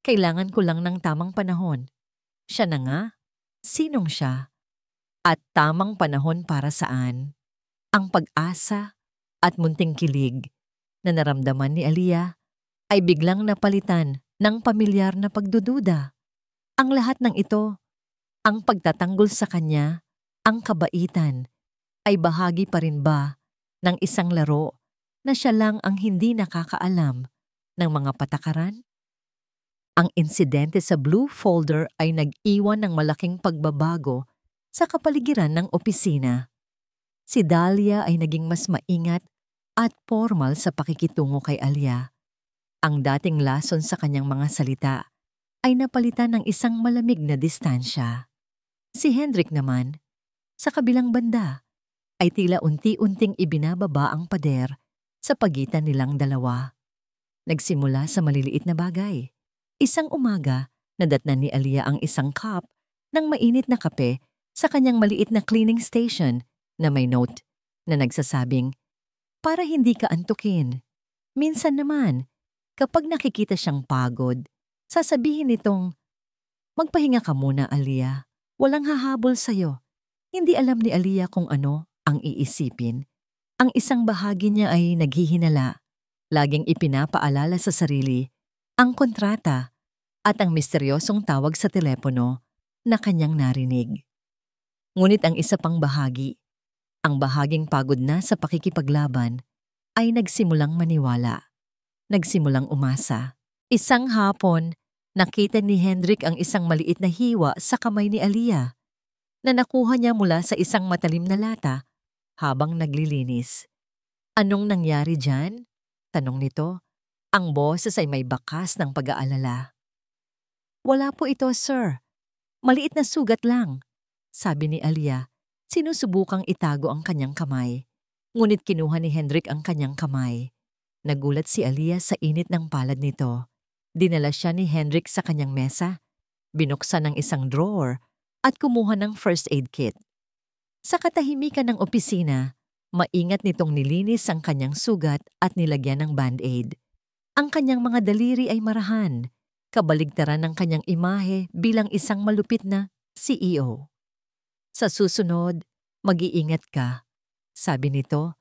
[SPEAKER 1] Kailangan ko lang ng tamang panahon." Siya na nga? Sinong siya? At tamang panahon para saan? Ang pag-asa at munting kilig na naramdaman ni Aliyah ay biglang napalitan ng pamilyar na pagdududa. Ang lahat ng ito, ang pagtatanggol sa kanya, ang kabaitan, ay bahagi pa rin ba ng isang laro na siya lang ang hindi nakakaalam ng mga patakaran? Ang insidente sa Blue Folder ay nag-iwan ng malaking pagbabago sa kapaligiran ng opisina. Si Dahlia ay naging mas maingat at formal sa pakikitungo kay Aliyah. Ang dating lason sa kanyang mga salita ay napalitan ng isang malamig na distansya. Si Hendrik naman, sa kabilang banda, ay tila unti-unting ibinababa ang pader sa pagitan nilang dalawa. Nagsimula sa maliliit na bagay. Isang umaga, nadatnan ni Aliyah ang isang cup ng mainit na kape sa kanyang maliit na cleaning station na may note na nagsasabing, "Para hindi ka antukin." Minsan naman, kapag nakikita siyang pagod, sasabihin nitong, "Magpahinga ka muna, Aliyah. Walang hahabol sa'yo." Hindi alam ni Aliyah kung ano ang iisipin. Ang isang bahagi niya ay naghihinala. Laging ipinapaalala sa sarili ang kontrata at ang misteryosong tawag sa telepono na kanyang narinig. Ngunit ang isa pang bahagi, ang bahaging pagod na sa pakikipaglaban, ay nagsimulang maniwala. Nagsimulang umasa. Isang hapon, nakita ni Hendrik ang isang maliit na hiwa sa kamay ni Aliyah na nakuha niya mula sa isang matalim na lata habang naglilinis. "Anong nangyari dyan?" tanong nito. Ang boses ay may bakas ng pag-aalala. "Wala po ito, sir. Maliit na sugat lang," sabi ni Aliyah. Sinusubukang itago ang kanyang kamay. Ngunit kinuha ni Hendrik ang kanyang kamay. Nagulat si Aliyah sa init ng palad nito. Dinala siya ni Hendrik sa kanyang mesa, binuksan ang isang drawer at kumuha ng first aid kit. Sa katahimikan ng opisina, maingat nitong nilinis ang kanyang sugat at nilagyan ng band-aid. Ang kanyang mga daliri ay marahan, kabaligtaran ng kanyang imahe bilang isang malupit na CEO. "Sa susunod, mag-iingat ka," sabi nito.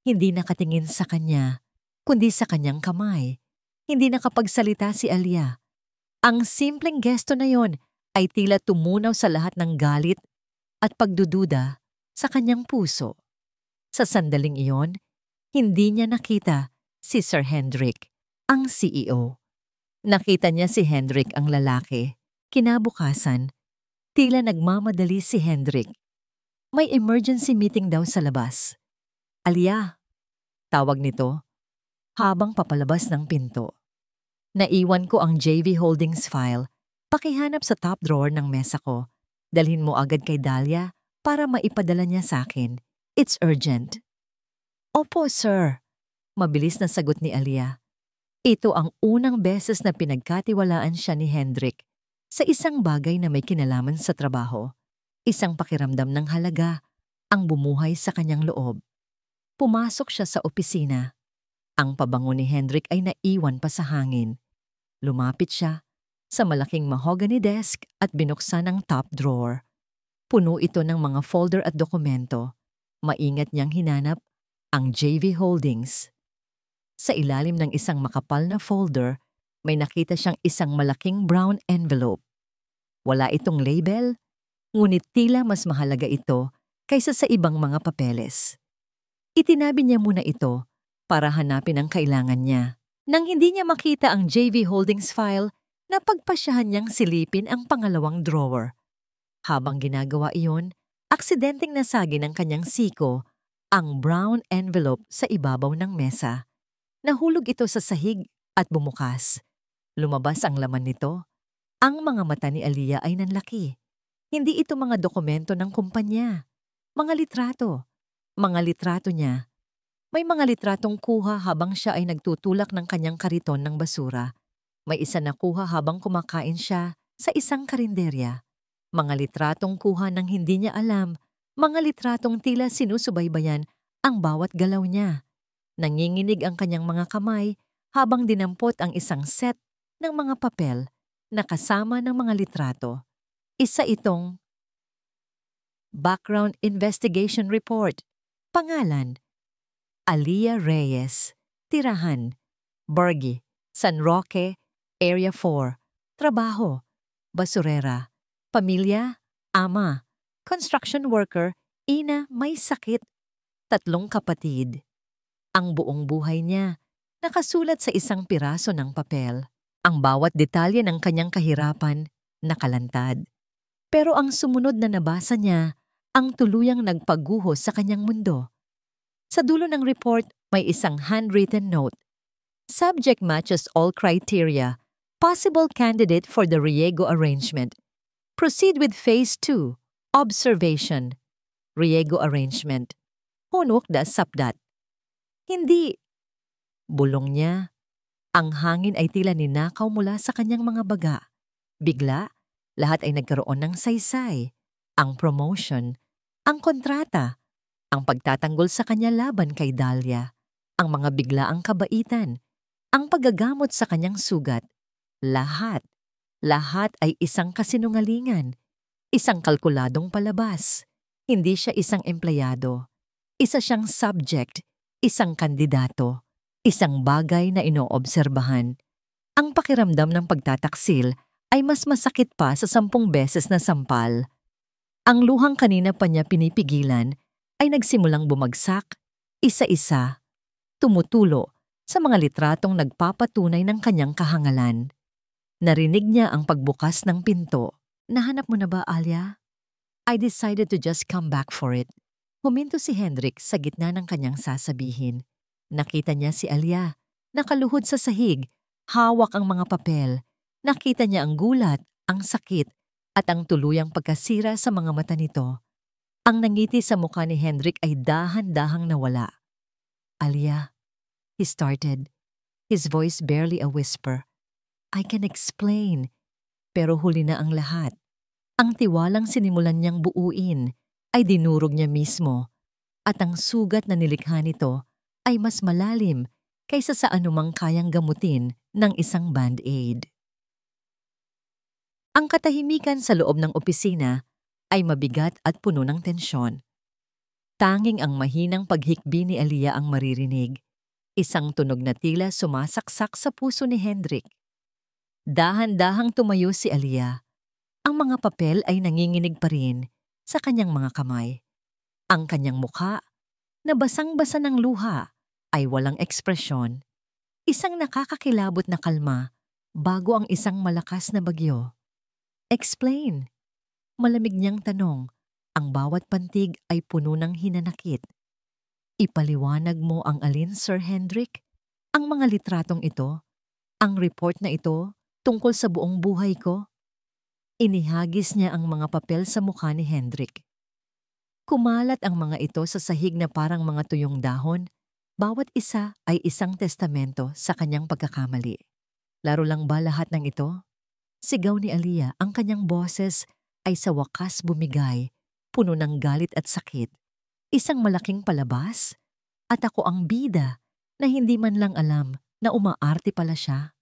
[SPEAKER 1] Hindi nakatingin sa kanya, kundi sa kanyang kamay. Hindi nakapagsalita si Aliyah. Ang simpleng gesto na yon ay tila tumunaw sa lahat ng galit at pagdududa sa kanyang puso. Sa sandaling iyon, hindi niya nakita si Sir Hendrik, ang CEO. Nakita niya si Hendrik, ang lalaki. Kinabukasan, tila nagmamadali si Hendrik. May emergency meeting daw sa labas. "Aliyah," tawag nito, habang papalabas ng pinto. "Naiwan ko ang JV Holdings file. Pakihanap sa top drawer ng mesa ko. Dalhin mo agad kay Dahlia para maipadala niya sa akin. It's urgent." "Opo, sir," mabilis na sagot ni Aliyah. Ito ang unang beses na pinagkatiwalaan siya ni Hendrik sa isang bagay na may kinalaman sa trabaho. Isang pakiramdam ng halaga ang bumuhay sa kanyang loob. Pumasok siya sa opisina. Ang pabango ni Hendrik ay naiwan pa sa hangin. Lumapit siya sa malaking mahogany desk at binuksan ang top drawer. Puno ito ng mga folder at dokumento. Maingat niyang hinanap ang JV Holdings. Sa ilalim ng isang makapal na folder, may nakita siyang isang malaking brown envelope. Wala itong label, ngunit tila mas mahalaga ito kaysa sa ibang mga papeles. Itinabi niya muna ito para hanapin ang kailangan niya. Nang hindi niya makita ang JV Holdings file, napagpasyahan niyang silipin ang pangalawang drawer. Habang ginagawa iyon, aksidenteng nasagi ng kanyang siko ang brown envelope sa ibabaw ng mesa. Nahulog ito sa sahig at bumukas. Lumabas ang laman nito. Ang mga mata ni Aliyah ay nanlaki. Hindi ito mga dokumento ng kumpanya. Mga litrato. Mga litrato niya. May mga litratong kuha habang siya ay nagtutulak ng kanyang kariton ng basura. May isa na kuha habang kumakain siya sa isang karinderya. Mga litratong kuha ng hindi niya alam. Mga litratong tila sinusubaybayan ang bawat galaw niya. Nanginginig ang kanyang mga kamay habang dinampot ang isang set ng mga papel na kasama ng mga litrato. Isa itong Background Investigation Report. Pangalan, Aliyah Reyes. Tirahan, Burgi, San Roque, Area 4. Trabaho, basurera. Pamilya, ama. Construction worker, ina may sakit. 3 kapatid. Ang buong buhay niya, nakasulat sa isang piraso ng papel. Ang bawat detalye ng kanyang kahirapan, nakalantad. Pero ang sumunod na nabasa niya, ang tuluyang nagpaguhos sa kanyang mundo. Sa dulo ng report, may isang handwritten note. Subject matches all criteria. Possible candidate for the Riego arrangement. Proceed with Phase 2. Observation. Riego arrangement. Hunok da sapdat. Hindi. Bulong niya. Ang hangin ay tila ninakaw mula sa kanyang mga baga. Bigla, lahat ay nagkaroon ng saysay. Ang promotion, ang kontrata, ang pagtatanggol sa kanya laban kay Dahlia, ang mga biglaang kabaitan, ang paggagamot sa kanyang sugat. Lahat ay isang kasinungalingan, isang kalkuladong palabas. Hindi siya isang empleyado. Isa siyang subject, isang kandidato, isang bagay na inoobserbahan. Ang pakiramdam ng pagtataksil ay mas masakit pa sa 10 beses na sampal. Ang luhang kanina pa niya pinipigilan ay nagsimulang bumagsak, isa-isa, tumutulo sa mga litratong nagpapatunay ng kanyang kahangalan. Narinig niya ang pagbukas ng pinto. Nahanap mo na ba, Aliyah? I decided to just come back for it. Huminto si Hendrik sa gitna ng kanyang sasabihin. Nakita niya si Aliyah, nakaluhod sa sahig, hawak ang mga papel. Nakita niya ang gulat, ang sakit, at ang tuluyang pagkasira sa mga mata nito. Ang nangiti sa mukha ni Hendrik ay dahan-dahang nawala. Aliyah, he started, his voice barely a whisper. I can explain, pero huli na ang lahat. Ang tiwalang sinimulan niyang buuin ay dinurog niya mismo, at ang sugat na nilikha nito ay mas malalim kaysa sa anumang kayang gamutin ng isang band-aid. Ang katahimikan sa loob ng opisina ay mabigat at puno ng tensyon. Tanging ang mahinang paghikbi ni Aliyah ang maririnig, isang tunog na tila sumasaksak sa puso ni Hendrik. Dahan-dahang tumayo si Aliyah. Ang mga papel ay nanginginig pa rin sa kanyang mga kamay. Ang kanyang mukha, na basang-basa ng luha, ay walang ekspresyon. Isang nakakakilabot na kalma bago ang isang malakas na bagyo. Explain. Malamig niyang tanong. Ang bawat pantig ay puno ng hinanakit. Ipaliwanag mo ang alin, Sir Hendrik? Ang mga litratong ito? Ang report na ito tungkol sa buong buhay ko? Inihagis niya ang mga papel sa mukha ni Hendrik. Kumalat ang mga ito sa sahig na parang mga tuyong dahon. Bawat isa ay isang testamento sa kanyang pagkakamali. Laro lang ba lahat ng ito? Sigaw ni Aliyah, ang kanyang boses ay sa wakas bumigay, puno ng galit at sakit. Isang malaking palabas? At ako ang bida na hindi man lang alam na umaarte pala siya?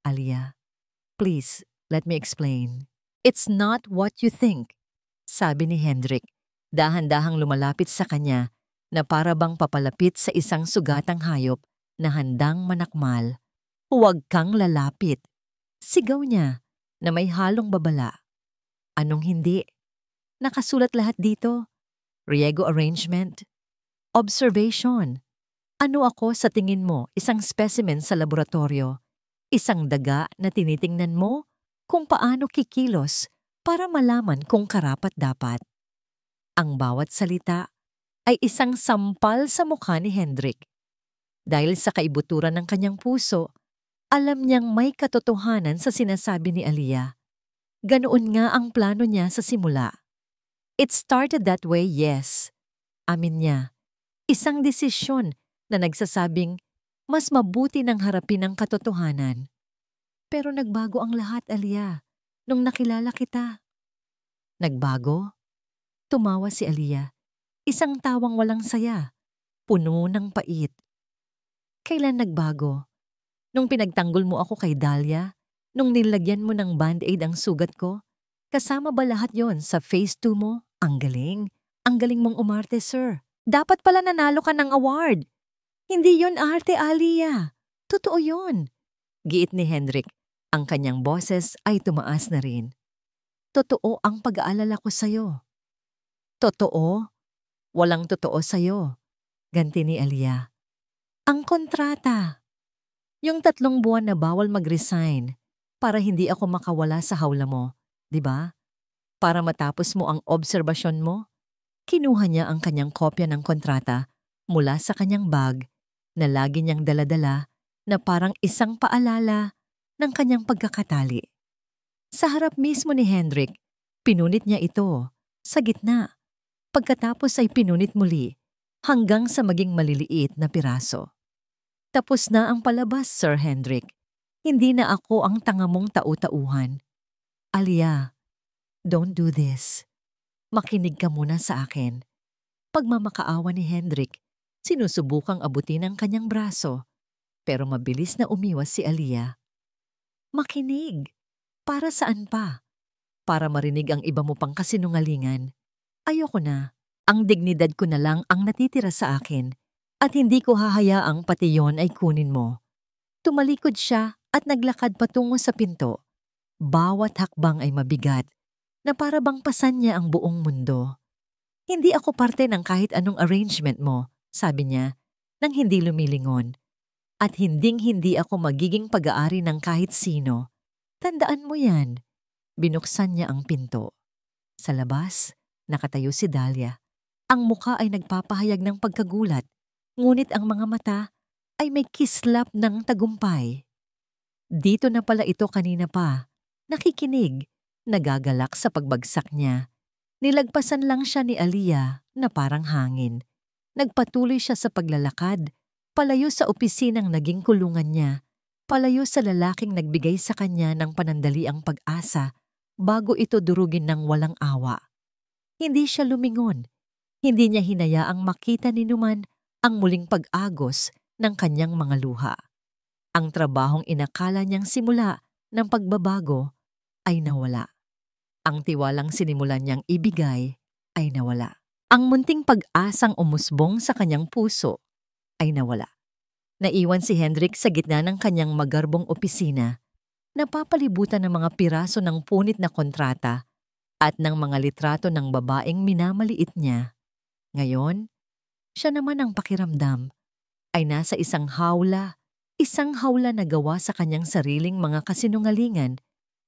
[SPEAKER 1] Aliyah, please, let me explain. It's not what you think, sabi ni Hendrik, dahan-dahang lumalapit sa kanya na para bang papalapit sa isang sugatang hayop na handang manakmal. Huwag kang lalapit. Sigaw niya na may halong babala. Anong hindi? Nakasulat lahat dito. Riego arrangement. Observation. Ano ako sa tingin mo, isang specimen sa laboratorio? Isang daga na tinitingnan mo kung paano kikilos para malaman kung karapat-dapat. Ang bawat salita ay isang sampal sa mukha ni Hendrik. Dahil sa kaibuturan ng kanyang puso, alam niyang may katotohanan sa sinasabi ni Aliyah. Ganoon nga ang plano niya sa simula. It started that way, yes. Amin niya. Isang desisyon na nagsasabing mas mabuti nang harapin ang katotohanan. Pero nagbago ang lahat, Aliyah, nung nakilala kita. Nagbago? Tumawa si Aliyah. Isang tawang walang saya, puno ng pait. Kailan nagbago? Nung pinagtanggol mo ako kay Dahlia? Nung nilagyan mo ng band-aid ang sugat ko? Kasama ba lahat yon sa phase 2 mo? Ang galing. Ang galing mong umarte, sir. Dapat pala nanalo ka ng award. Hindi yon arte, Aliyah. Totoo yon. Giit ni Hendrik. Ang kanyang boses ay tumaas na rin. Totoo ang pag-aalala ko sa'yo. Totoo? Walang totoo sa'yo. Ganti ni Aliyah. Ang kontrata. Yung 3 buwan na bawal mag-resign para hindi ako makawala sa hawla mo, di ba? Para matapos mo ang obserbasyon mo, kinuha niya ang kanyang kopya ng kontrata mula sa kanyang bag na lagi niyang daladala na parang isang paalala ng kanyang pagkakatali. Sa harap mismo ni Hendrik, pinunit niya ito sa gitna. Pagkatapos ay pinunit muli hanggang sa maging maliliit na piraso. Tapos na ang palabas, Sir Hendrik. Hindi na ako ang tanga mong tau-tauhan. Aliyah, don't do this. Makinig ka muna sa akin. Pagmamakaawa ni Hendrik, sinusubukang abutin ang kanyang braso, pero mabilis na umiwas si Aliyah. Makinig. Para saan pa? Para marinig ang iba mo pang kasinungalingan. Ayoko na. Ang dignidad ko na lang ang natitira sa akin at hindi ko hahayaang pati yon ay kunin mo. Tumalikod siya at naglakad patungo sa pinto. Bawat hakbang ay mabigat na para bang pasan niya ang buong mundo. Hindi ako parte ng kahit anong arrangement mo, sabi niya, nang hindi lumilingon. At hinding-hindi ako magiging pag-aari ng kahit sino. Tandaan mo yan. Binuksan niya ang pinto. Sa labas, nakatayo si Dahlia. Ang mukha ay nagpapahayag ng pagkagulat, ngunit ang mga mata ay may kislap ng tagumpay. Dito na pala ito kanina pa. Nakikinig, nagagalak sa pagbagsak niya. Nilagpasan lang siya ni Aliyah na parang hangin. Nagpatuloy siya sa paglalakad, palayo sa opisinang naging kulungan niya, palayo sa lalaking nagbigay sa kanya ng panandaliang pag-asa bago ito durugin ng walang awa. Hindi siya lumingon. Hindi niya hinayaang makita ni Numan ang muling pag-agos ng kanyang mga luha. Ang trabahong inakala niyang simula ng pagbabago ay nawala. Ang tiwalang sinimulan niyang ibigay ay nawala. Ang munting pag-asang umusbong sa kanyang puso ay nawala. Naiwan si Hendrik sa gitna ng kanyang magarbong opisina, napapalibutan ng mga piraso ng punit na kontrata at ng mga litrato ng babaeng minamaliit niya. Ngayon, siya naman ang pakiramdam ay nasa isang hawla na gawa sa kanyang sariling mga kasinungalingan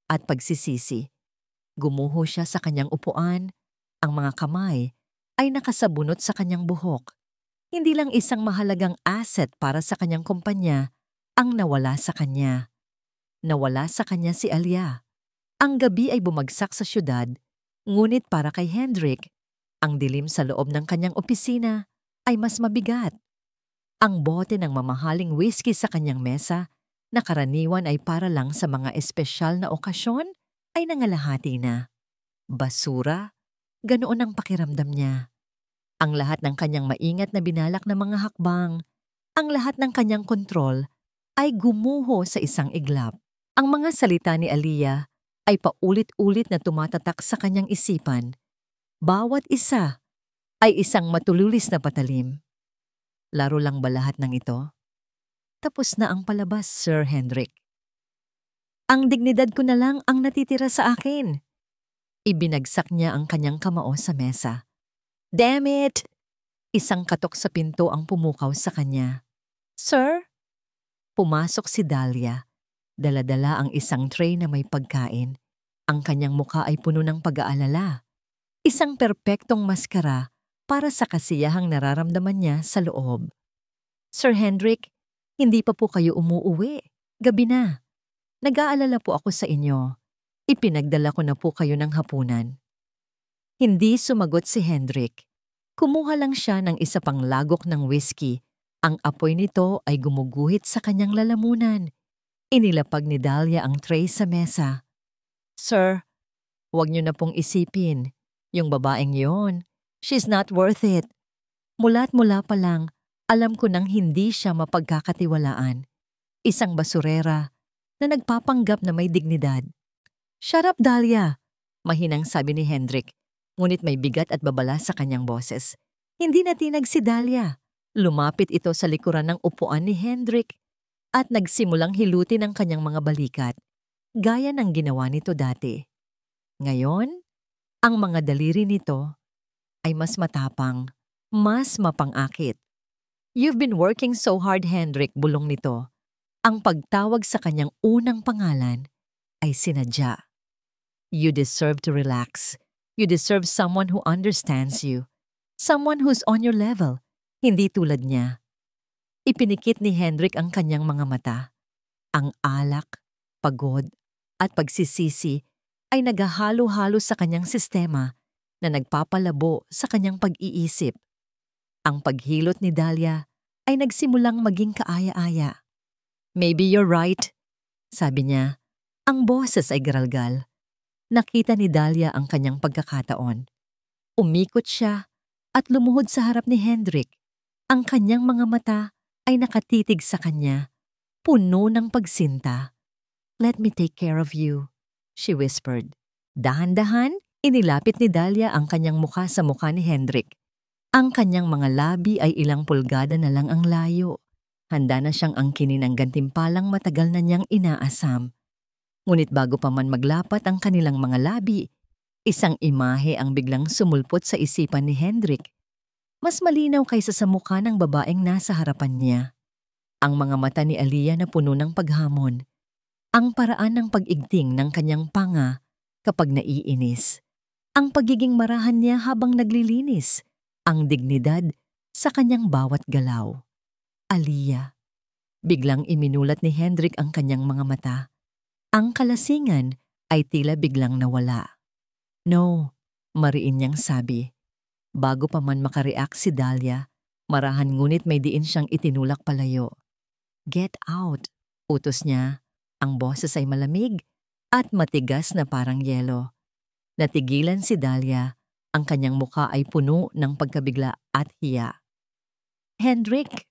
[SPEAKER 1] at pagsisisi. Gumuho siya sa kanyang upuan, ang mga kamay ay nakasabunot sa kanyang buhok. Hindi lang isang mahalagang asset para sa kanyang kumpanya ang nawala sa kanya. Nawala sa kanya si Aliyah. Ang gabi ay bumagsak sa syudad, ngunit para kay Hendrik, ang dilim sa loob ng kanyang opisina ay mas mabigat. Ang bote ng mamahaling whiskey sa kanyang mesa, na karaniwan ay para lang sa mga espesyal na okasyon, ay nangalahati na. Basura, ganoon ang pakiramdam niya. Ang lahat ng kanyang maingat na binalak na mga hakbang, ang lahat ng kanyang kontrol, ay gumuho sa isang iglap. Ang mga salita ni Aliyah ay paulit-ulit na tumatatak sa kanyang isipan. Bawat isa ay isang matululis na patalim. Laro lang ba lahat ng ito? Tapos na ang palabas, Sir Hendrik. Ang dignidad ko na lang ang natitira sa akin. Ibinagsak niya ang kanyang kamao sa mesa. Damn it! Isang katok sa pinto ang pumukaw sa kanya. Sir? Pumasok si Dahlia. Dala-dala ang isang tray na may pagkain. Ang kanyang muka ay puno ng pag-aalala. Isang perpektong maskara para sa kasiyahang nararamdaman niya sa loob. Sir Hendrik, hindi pa po kayo umuuwi. Gabi na. Nag-aalala po ako sa inyo. Ipinagdala ko na po kayo ng hapunan. Hindi sumagot si Hendrik. Kumuha lang siya ng isa pang lagok ng whiskey. Ang apoy nito ay gumuguhit sa kanyang lalamunan. Inilapag ni Dahlia ang tray sa mesa. Sir, huwag niyo na pong isipin. Yung babaeng yon, she's not worth it. Mula't mula pa lang, alam ko nang hindi siya mapagkakatiwalaan. Isang basurera na nagpapanggap na may dignidad. Shut up, Dahlia, mahinang sabi ni Hendrik, ngunit may bigat at babala sa kanyang boses. Hindi natinag si Dahlia. Lumapit ito sa likuran ng upuan ni Hendrik at nagsimulang hilutin ang kanyang mga balikat, gaya ng ginawa nito dati. Ngayon, ang mga daliri nito ay mas matapang, mas mapangakit. You've been working so hard, Hendrik, bulong nito. Ang pagtawag sa kanyang unang pangalan ay sinadya. You deserve to relax. You deserve someone who understands you. Someone who's on your level, hindi tulad niya. Ipinikit ni Hendrik ang kanyang mga mata. Ang alak, pagod, at pagsisisi ay naghahalo-halo sa kanyang sistema na nagpapalabo sa kanyang pag-iisip. Ang paghilot ni Dahlia ay nagsimulang maging kaaya-aya. Maybe you're right, sabi niya. Ang boses ay garalgal. Nakita ni Dahlia ang kanyang pagkakataon. Umikot siya at lumuhod sa harap ni Hendrik. Ang kanyang mga mata ay nakatitig sa kanya, puno ng pagsinta. Let me take care of you, she whispered. Dahan-dahan, inilapit ni Dahlia ang kanyang mukha sa mukha ni Hendrik. Ang kanyang mga labi ay ilang pulgada na lang ang layo. Handa na siyang angkinin ang gantimpalang matagal na niyang inaasam. Ngunit bago pa man maglapat ang kanilang mga labi, isang imahe ang biglang sumulpot sa isipan ni Hendrik. Mas malinaw kaysa sa mukha ng babaeng nasa harapan niya. Ang mga mata ni Aliyah na puno ng paghamon. Ang paraan ng pag-igting ng kanyang panga kapag naiinis. Ang pagiging marahan niya habang naglilinis. Ang dignidad sa kanyang bawat galaw. Aliyah. Biglang iminulat ni Hendrik ang kanyang mga mata. Ang kalasingan ay tila biglang nawala. No, mariin niyang sabi. Bago pa man makareact si Dahlia, marahan ngunit may diin siyang itinulak palayo. Get out, utos niya. Ang boses ay malamig at matigas na parang yelo. Natigilan si Dahlia, ang kanyang mukha ay puno ng pagkabigla at hiya. Hendrik!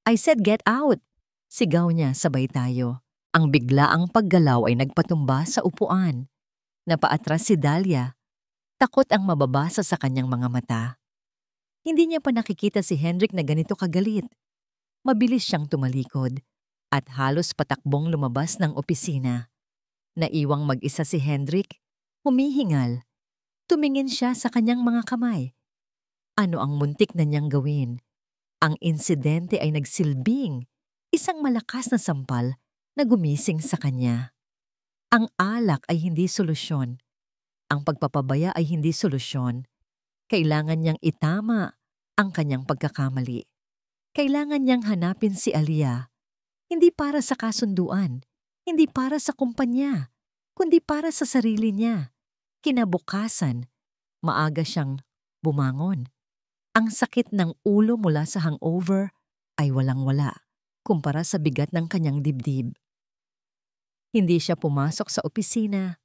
[SPEAKER 1] I said get out! Sigaw niya sabay tayo. Ang biglaang paggalaw ay nagpatumba sa upuan. Napaatras si Dahlia. Takot ang mababasa sa kanyang mga mata. Hindi niya pa nakikita si Hendrik na ganito kagalit. Mabilis siyang tumalikod at halos patakbong lumabas ng opisina. Naiwang mag-isa si Hendrik, humihingal. Tumingin siya sa kanyang mga kamay. Ano ang muntik na niyang gawin? Ang insidente ay nagsilbing isang malakas na sampal na gumising sa kanya. Ang alak ay hindi solusyon. Ang pagpapabaya ay hindi solusyon. Kailangan niyang itama ang kanyang pagkakamali. Kailangan niyang hanapin si Aliyah. Hindi para sa kasunduan, hindi para sa kumpanya, kundi para sa sarili niya. Kinabukasan, maaga siyang bumangon. Ang sakit ng ulo mula sa hangover ay walang-wala kumpara sa bigat ng kanyang dibdib. Hindi siya pumasok sa opisina.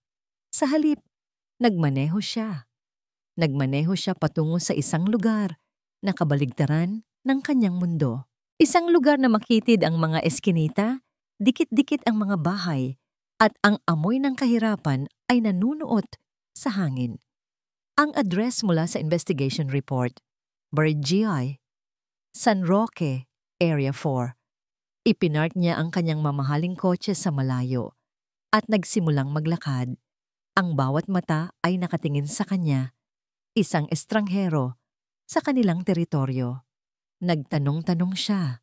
[SPEAKER 1] Sa halip, nagmaneho siya. Nagmaneho siya patungo sa isang lugar na kabaligtaran ng kanyang mundo. Isang lugar na makitid ang mga eskinita, dikit-dikit ang mga bahay, at ang amoy ng kahirapan ay nanunuot sa hangin. Ang address mula sa investigation report, Barangay, San Roque, Area 4. Ipinark niya ang kanyang mamahaling kotse sa malayo at nagsimulang maglakad. Ang bawat mata ay nakatingin sa kanya, isang estranghero, sa kanilang teritoryo. Nagtanong-tanong siya.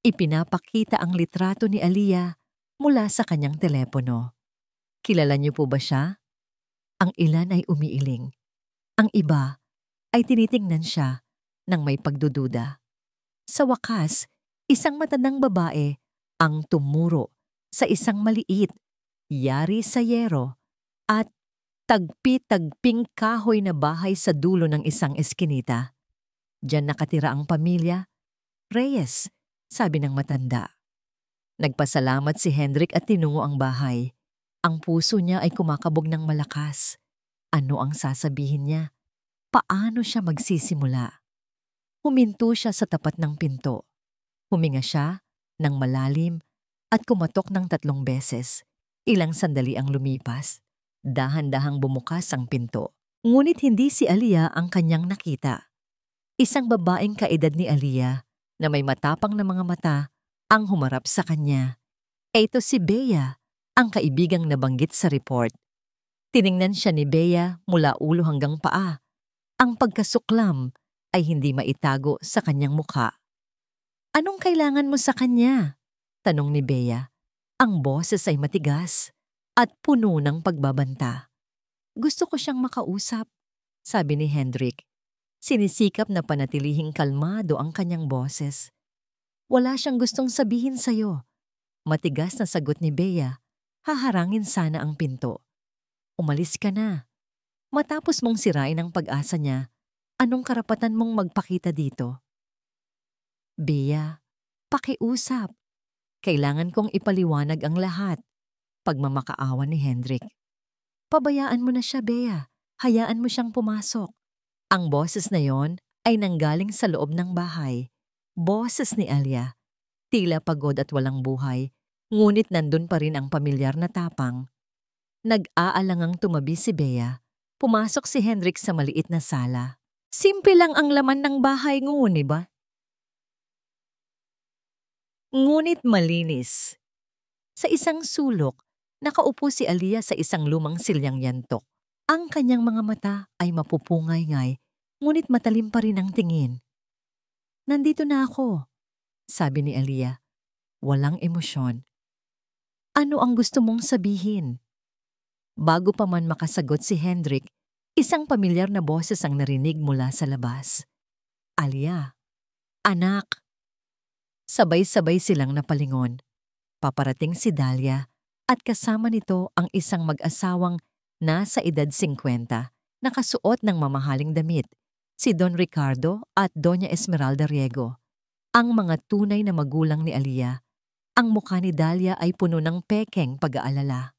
[SPEAKER 1] Ipinapakita ang litrato ni Aliyah mula sa kanyang telepono. Kilala niyo po ba siya? Ang ilan ay umiiling. Ang iba ay tinitingnan siya ng may pagdududa. Sa wakas, isang matandang babae ang tumuro sa isang maliit, yari sa yero at tagpi-tagping kahoy na bahay sa dulo ng isang eskinita. Diyan nakatira ang pamilya Reyes, sabi ng matanda. Nagpasalamat si Hendrik at tinungo ang bahay. Ang puso niya ay kumakabog ng malakas. Ano ang sasabihin niya? Paano siya magsisimula? Huminto siya sa tapat ng pinto. Huminga siya ng malalim at kumatok ng 3 beses. Ilang sandali ang lumipas. Dahan-dahang bumukas ang pinto. Ngunit hindi si Aliyah ang kanyang nakita. Isang babaeng kaedad ni Aliyah na may matapang na mga mata ang humarap sa kanya. Ito si Bea, ang kaibigang nabanggit sa report. Tiningnan siya ni Bea mula ulo hanggang paa. Ang pagkasuklam ay hindi maitago sa kanyang mukha. Anong kailangan mo sa kanya? Tanong ni Bea. Ang boses ay matigas at puno ng pagbabanta. Gusto ko siyang makausap, sabi ni Hendrik. Sinisikap na panatilihing kalmado ang kanyang boses. Wala siyang gustong sabihin sa'yo. Matigas na sagot ni Bea. Haharangin sana ang pinto. Umalis ka na. Matapos mong sirain ang pag-asa niya, anong karapatan mong magpakita dito? Bea, pakiusap. Kailangan kong ipaliwanag ang lahat. Pagmamakaawa ni Hendrik. Pabayaan mo na siya, Bea. Hayaan mo siyang pumasok. Ang boses na yon ay nanggaling sa loob ng bahay. Boses ni Aliyah. Tila pagod at walang buhay, ngunit nandun pa rin ang pamilyar na tapang. Nag-aalangang tumabi si Bea. Pumasok si Hendrik sa maliit na sala. Simple lang ang laman ng bahay, ngunit ba? Ngunit malinis. Sa isang sulok, nakaupo si Aliyah sa isang lumang silyang yantok. Ang kanyang mga mata ay mapupungay-ngay, ngunit matalim pa rin ang tingin. Nandito na ako, sabi ni Aliyah. Walang emosyon. Ano ang gusto mong sabihin? Bago pa man makasagot si Hendrik, isang pamilyar na boses ang narinig mula sa labas. Aliyah, anak. Sabay-sabay silang napalingon. Paparating si Dahlia at kasama nito ang isang mag-asawang nasa edad 50, nakasuot ng mamahaling damit, si Don Ricardo at Doña Esmeralda Riego, ang mga tunay na magulang ni Aliyah. Ang mukha ni Dahlia ay puno ng pekeng pag-aalala.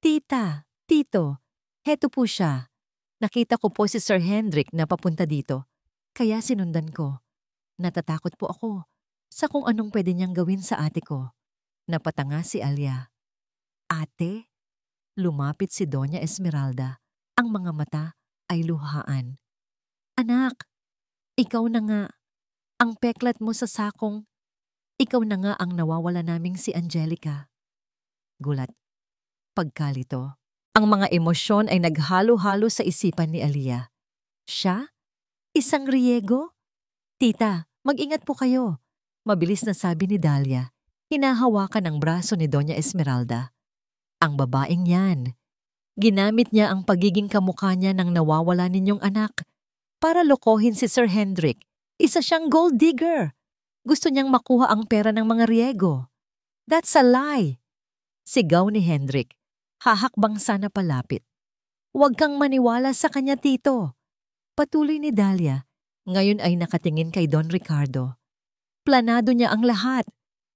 [SPEAKER 1] Tita, tito, heto po siya. Nakita ko po si Sir Hendrik na papunta dito, kaya sinundan ko. Natatakot po ako sa kung anong pwede niyang gawin sa ate ko. Napatanga si Aliyah. Ate? Lumapit si Doña Esmeralda. Ang mga mata ay luhaan. Anak, ikaw na nga. Ang peklat mo sa sakong. Ikaw na nga ang nawawala naming si Angelica. Gulat. Pagkalito. Ang mga emosyon ay naghalo-halo sa isipan ni Aliyah. Siya? Isang Riego? Tita, mag-ingat po kayo. Mabilis na sabi ni Dahlia. Hinahawakan ang braso ni Doña Esmeralda. Ang babaeng yan. Ginamit niya ang pagiging kamukha niya ng nawawala ninyong anak para lokohin si Sir Hendrik. Isa siyang gold digger. Gusto niyang makuha ang pera ng mga Riego. That's a lie. Sigaw ni Hendrik. Hahakbang sana palapit. Huwag kang maniwala sa kanya, tito. Patuloy ni Dahlia. Ngayon ay nakatingin kay Don Ricardo. Planado niya ang lahat.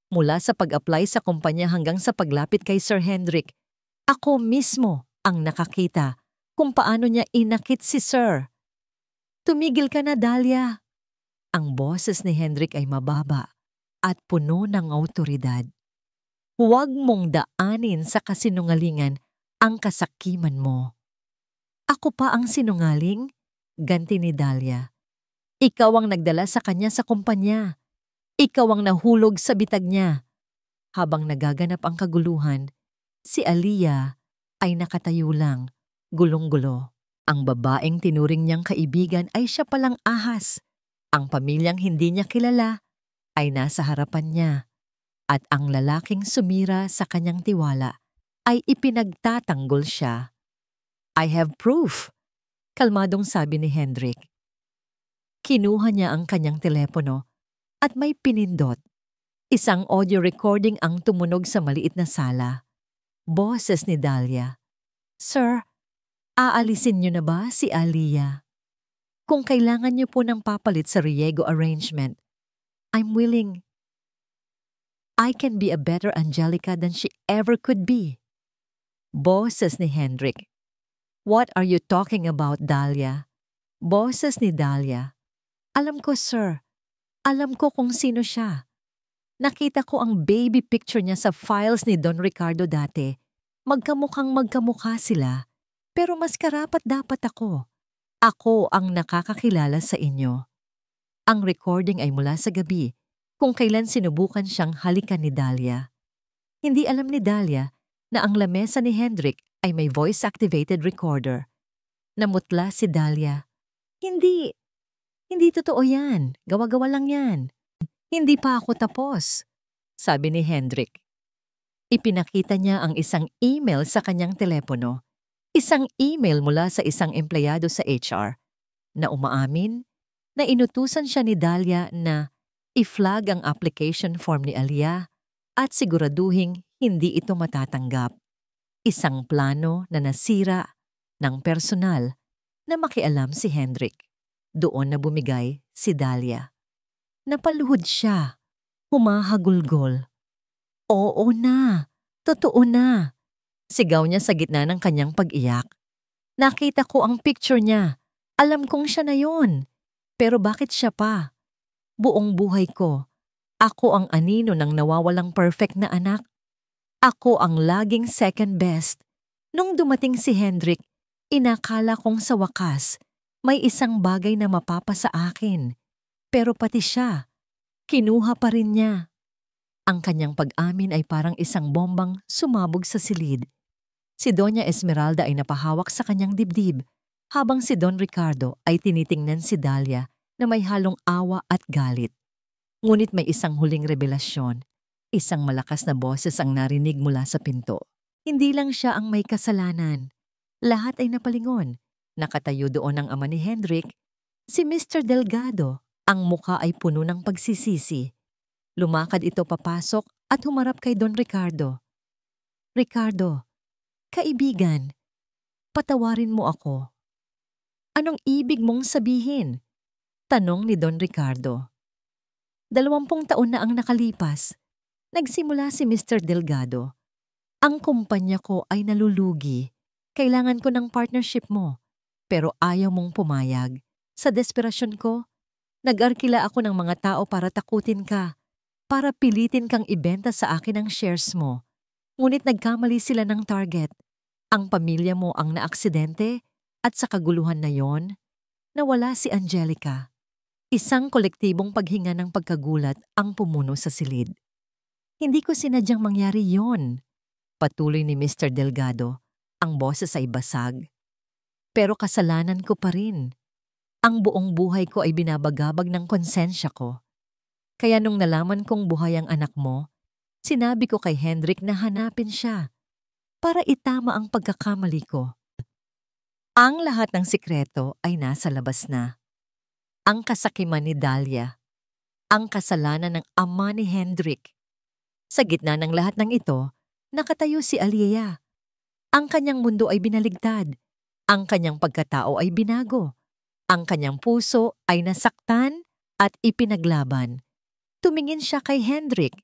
[SPEAKER 1] Mula sa pag-apply sa kumpanya hanggang sa paglapit kay Sir Hendrik, ako mismo ang nakakita kung paano niya inakit si Sir. Tumigil ka na, Dahlia. Ang boses ni Hendrik ay mababa at puno ng awtoridad. Huwag mong daanin sa kasinungalingan ang kasakiman mo. Ako pa ang sinungaling? Ganti ni Dahlia. Ikaw ang nagdala sa kanya sa kumpanya. Ikaw ang nahulog sa bitag niya. Habang nagaganap ang kaguluhan, si Aliyah ay nakatayo lang, gulong-gulo. Ang babaeng tinuring niyang kaibigan ay siya palang ahas. Ang pamilyang hindi niya kilala ay nasa harapan niya. At ang lalaking sumira sa kanyang tiwala ay ipinagtatanggol siya. I have proof, kalmadong sabi ni Hendrik. Kinuha niya ang kanyang telepono at may pinindot. Isang audio recording ang tumunog sa maliit na sala. Boses ni Dahlia. Sir, aalisin niyo na ba si Aliyah? Kung kailangan niyo po ng papalit sa Riego arrangement, I'm willing. I can be a better Angelica than she ever could be. Boses ni Hendrik. What are you talking about, Dahlia? Boses ni Dahlia. Alam ko, sir. Alam ko kung sino siya. Nakita ko ang baby picture niya sa files ni Don Ricardo dati. Magkamukhang magkamukha sila. Pero mas karapat dapat ako. Ako ang nakakakilala sa inyo. Ang recording ay mula sa gabi, kung kailan sinubukan siyang halikan ni Dahlia. Hindi alam ni Dahlia na ang lamesa ni Hendrik ay may voice-activated recorder. Namutla si Dahlia. Hindi totoo yan. Gawa-gawa lang yan. Hindi pa ako tapos, sabi ni Hendrik. Ipinakita niya ang isang email sa kanyang telepono. Isang email mula sa isang empleyado sa HR na umaamin na inutusan siya ni Dahlia na i-flag ang application form ni Aliyah at siguraduhing hindi ito matatanggap. Isang plano na nasira ng personal na makialam si Hendrik. Doon na bumigay si Dahlia. Napaluhod siya. Humahagulgol. Oo na. Totoo na. Sigaw niya sa gitna ng kanyang pag-iyak. Nakita ko ang picture niya. Alam kong siya na yon. Pero bakit siya pa? Buong buhay ko, ako ang anino ng nawawalang perfect na anak. Ako ang laging second best. Nung dumating si Hendrik, inakala kong sa wakas, may isang bagay na mapapa sa akin. Pero pati siya, kinuha pa rin niya. Ang kanyang pag-amin ay parang isang bombang sumabog sa silid. Si Doña Esmeralda ay napahawak sa kanyang dibdib, habang si Don Ricardo ay tinitingnan si Dahlia na may halong awa at galit. Ngunit may isang huling revelasyon. Isang malakas na boses ang narinig mula sa pinto. Hindi lang siya ang may kasalanan. Lahat ay napalingon. Nakatayo doon ang ama ni Hendrik, si Mr. Delgado. Ang muka ay puno ng pagsisisi. Lumakad ito papasok at humarap kay Don Ricardo. Ricardo, kaibigan, patawarin mo ako. Anong ibig mong sabihin? Tanong ni Don Ricardo. 20 taon na ang nakalipas. Nagsimula si Mr. Delgado. Ang kumpanya ko ay nalulugi. Kailangan ko ng partnership mo. Pero ayaw mong pumayag. Sa desperasyon ko, nag-arkila ako ng mga tao para takutin ka. Para pilitin kang ibenta sa akin ang shares mo. Ngunit nagkamali sila ng target. Ang pamilya mo ang naaksidente at sa kaguluhan na yon, nawala si Angelica. Isang kolektibong paghinga ng pagkagulat ang pumuno sa silid. Hindi ko sinadyang mangyari yon. Patuloy ni Mr. Delgado, ang boses ay basag. Pero kasalanan ko pa rin. Ang buong buhay ko ay binabagabag ng konsensya ko. Kaya nung nalaman kong buhay ang anak mo, sinabi ko kay Hendrik na hanapin siya para itama ang pagkakamali ko. Ang lahat ng sikreto ay nasa labas na. Ang kasakiman ni Dahlia, ang kasalanan ng ama ni Hendrik. Sa gitna ng lahat ng ito, nakatayo si Aliyah. Ang kanyang mundo ay binaligtad. Ang kanyang pagkatao ay binago. Ang kanyang puso ay nasaktan at ipinaglaban. Tumingin siya kay Hendrik.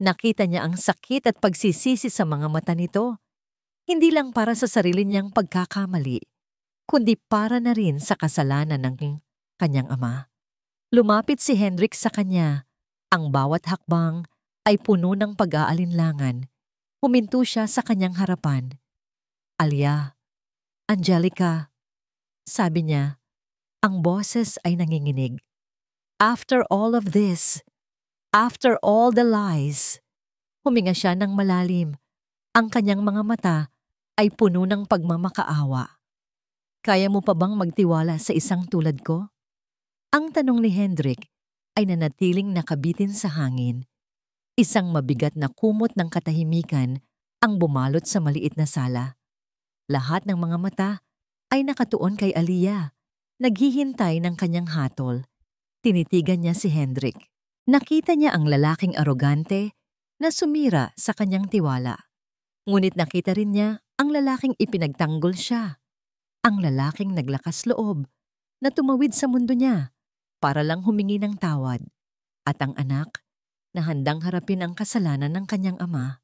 [SPEAKER 1] Nakita niya ang sakit at pagsisisi sa mga mata nito. Hindi lang para sa sarili niyang pagkakamali, kundi para na rin sa kasalanan ng kanyang ama. Lumapit si Hendrik sa kanya. Ang bawat hakbang ay puno ng pag-aalinlangan. Huminto siya sa kanyang harapan. Aliyah, Angelica, Sabi niya, ang boses ay nanginginig. After all of this, after all the lies, huminga siya ng malalim. Ang kanyang mga mata ay puno ng pagmamakaawa. Kaya mo pa bang magtiwala sa isang tulad ko? Ang tanong ni Hendrik ay nanatiling nakabitin sa hangin. Isang mabigat na kumot ng katahimikan ang bumalot sa maliit na sala. Lahat ng mga mata ay nakatuon kay Aliyah, naghihintay ng kanyang hatol. Tinitigan niya si Hendrik. Nakita niya ang lalaking arogante na sumira sa kanyang tiwala. Ngunit nakita rin niya ang lalaking ipinagtanggol siya. Ang lalaking naglakas loob na tumawid sa mundo niya para lang humingi ng tawad. At ang anak na handang harapin ang kasalanan ng kanyang ama.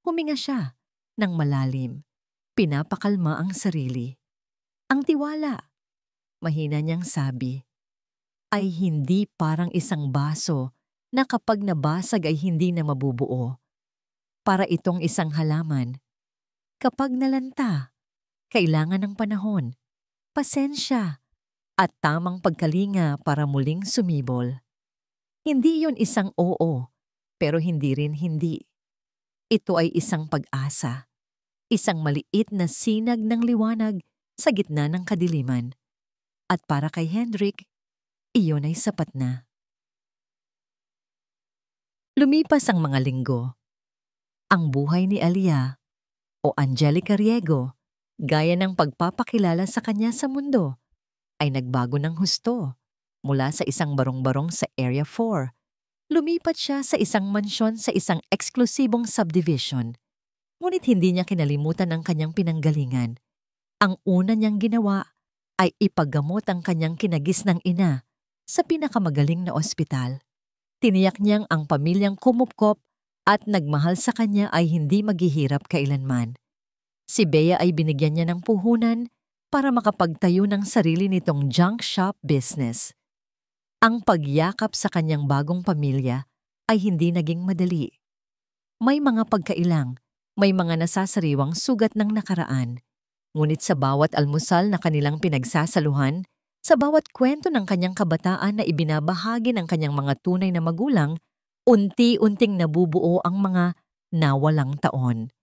[SPEAKER 1] Huminga siya ng malalim. Pinapakalma ang sarili. Ang tiwala, mahina niyang sabi, ay hindi parang isang baso na kapag nabasag ay hindi na mabubuo. Para itong isang halaman. Kapag nalanta, kailangan ng panahon, pasensya, at tamang pagkalinga para muling sumibol. Hindi yon isang oo, pero hindi rin hindi. Ito ay isang pag-asa, isang maliit na sinag ng liwanag sa gitna ng kadiliman. At para kay Hendrik, iyon ay sapat na. Lumipas ang mga linggo. Ang buhay ni Aliyah o Angelica Riego, gaya ng pagpapakilala sa kanya sa mundo, ay nagbago ng husto. Mula sa isang barong-barong sa Area 4, lumipat siya sa isang mansyon sa isang eksklusibong subdivision. Ngunit hindi niya kinalimutan ang kanyang pinanggalingan. Ang una niyang ginawa ay ipaggamot ang kanyang kinagis ng ina sa pinakamagaling na ospital. Tiniyak niyang ang pamilyang kumupkop at nagmahal sa kanya ay hindi maghihirap kailanman. Si Bea ay binigyan niya ng puhunan para makapagtayo ng sarili nitong junk shop business. Ang pagyakap sa kanyang bagong pamilya ay hindi naging madali. May mga pagkailang, may mga nasasariwang sugat ng nakaraan. Ngunit sa bawat almusal na kanilang pinagsasaluhan, sa bawat kwento ng kanyang kabataan na ibinabahagi ng kanyang mga tunay na magulang, unti-unting nabubuo ang mga nawalang taon.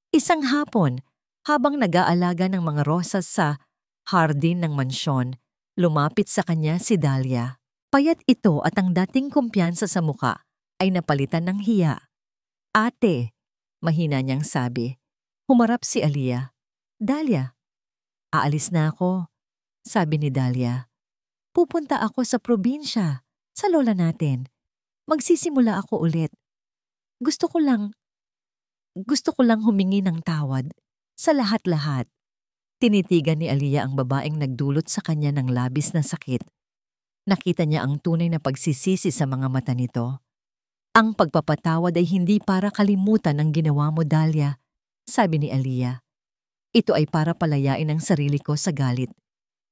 [SPEAKER 1] Isang hapon, habang nag-aalaga ng mga rosas sa hardin ng mansyon, lumapit sa kanya si Dahlia. Payat ito at ang dating kumpiyansa sa muka ay napalitan ng hiya. Ate, mahina niyang sabi. Humarap si Aliyah. Dahlia, aalis na ako, sabi ni Dahlia. Pupunta ako sa probinsya, sa lola natin. Magsisimula ako ulit. Gusto ko lang humingi ng tawad sa lahat-lahat. Tinitigan ni Aliyah ang babaeng nagdulot sa kanya ng labis na sakit. Nakita niya ang tunay na pagsisisi sa mga mata nito. Ang pagpapatawad ay hindi para kalimutan ang ginawa mo, Dahlia, sabi ni Aliyah. Ito ay para palayain ang sarili ko sa galit.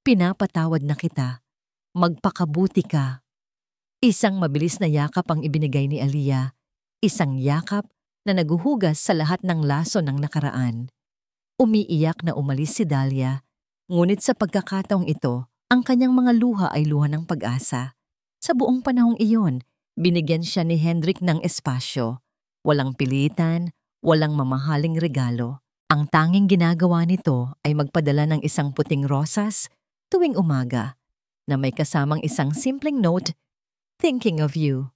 [SPEAKER 1] Pinapatawad na kita. Magpakabuti ka. Isang mabilis na yakap ang ibinigay ni Aliyah. Isang yakap na naguhugas sa lahat ng laso ng nakaraan. Umiiyak na umalis si Dahlia, ngunit sa pagkakataong ito, ang kanyang mga luha ay luha ng pag-asa. Sa buong panahong iyon, binigyan siya ni Hendrik ng espasyo. Walang pilitan, walang mamahaling regalo. Ang tanging ginagawa nito ay magpadala ng isang puting rosas tuwing umaga na may kasamang isang simpleng note, "Thinking of you."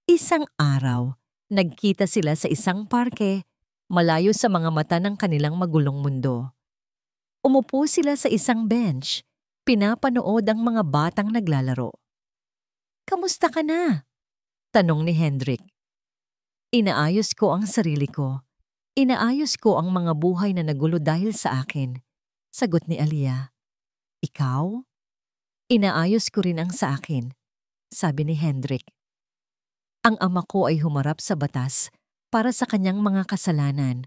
[SPEAKER 1] Isang araw, nagkita sila sa isang parke, malayo sa mga mata ng kanilang magulong mundo. Umupo sila sa isang bench, pinapanood ang mga batang naglalaro. "Kamusta ka na?" tanong ni Hendrik. "Inaayos ko ang sarili ko. Inaayos ko ang mga buhay na nagulo dahil sa akin," sagot ni Aliyah. "Ikaw?" "Inaayos ko rin ang sa akin," sabi ni Hendrik. Ang ama ko ay humarap sa batas para sa kanyang mga kasalanan.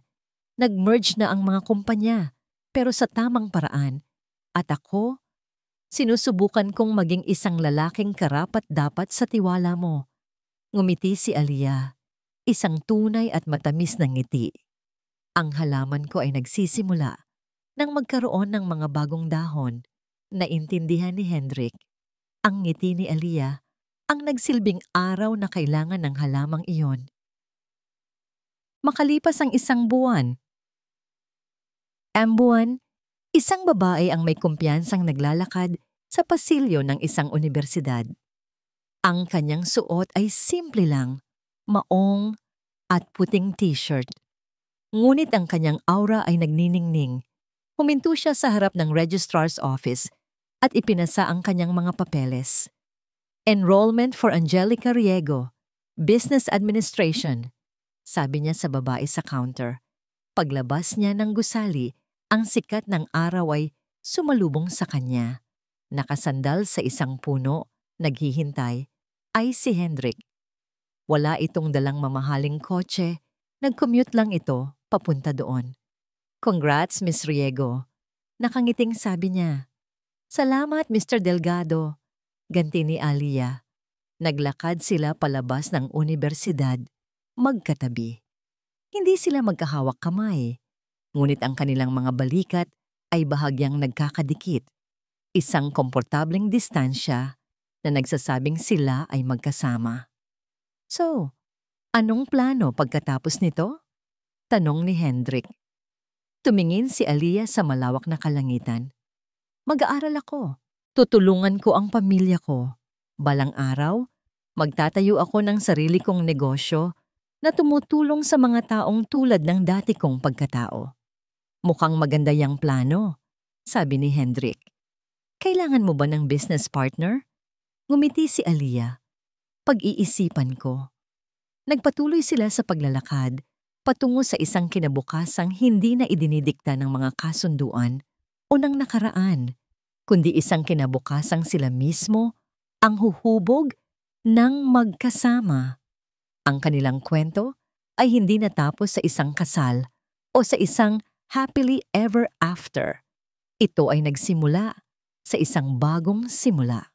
[SPEAKER 1] Nag-merge na ang mga kumpanya, pero sa tamang paraan. At ako, sinusubukan kong maging isang lalaking karapat-dapat sa tiwala mo. Ngumiti si Aliyah, isang tunay at matamis na ngiti. Ang halaman ko ay nagsisimula. Nang magkaroon ng mga bagong dahon, naintindihan ni Hendrik, ang ngiti ni Aliyah ang nagsilbing araw na kailangan ng halamang iyon. Makalipas ang isang buwan. Ang buwan, isang babae ang may kumpiyansang naglalakad sa pasilyo ng isang unibersidad. Ang kanyang suot ay simple lang, maong at puting t-shirt. Ngunit ang kanyang aura ay nagniningning. Huminto siya sa harap ng registrar's office at ipinasa ang kanyang mga papeles. Enrollment for Angelica Riego, Business Administration, sabi niya sa babae sa counter. Paglabas niya ng gusali, ang sikat ng araw ay sumalubong sa kanya. Nakasandal sa isang puno, naghihintay, ay si Hendrik. Wala itong dalang mamahaling kotse, nag-commute lang ito papunta doon. Congrats, Miss Riego. Nakangiting sabi niya. Salamat, Mr. Delgado. Ganti ni Aliyah. Naglakad sila palabas ng unibersidad, magkatabi. Hindi sila magkahawak kamay, ngunit ang kanilang mga balikat ay bahagyang nagkakadikit. Isang komportableng distansya na nagsasabing sila ay magkasama. So, anong plano pagkatapos nito? Tanong ni Hendrik. Tumingin si Aliyah sa malawak na kalangitan. Mag-aaral ako. Tutulungan ko ang pamilya ko. Balang araw, magtatayo ako ng sarili kong negosyo na tumutulong sa mga taong tulad ng dati kong pagkatao. Mukhang maganda yang plano, sabi ni Hendrik. Kailangan mo ba ng business partner? Ngumiti si Aliyah. Pag-iisipan ko. Nagpatuloy sila sa paglalakad patungo sa isang kinabukasang hindi na idinidikta ng mga kasunduan o ng nakaraan, kundi isang kinabukasang sila mismo ang huhubog ng magkasama. Ang kanilang kwento ay hindi natapos sa isang kasal o sa isang happily ever after. Ito ay nagsimula sa isang bagong simula.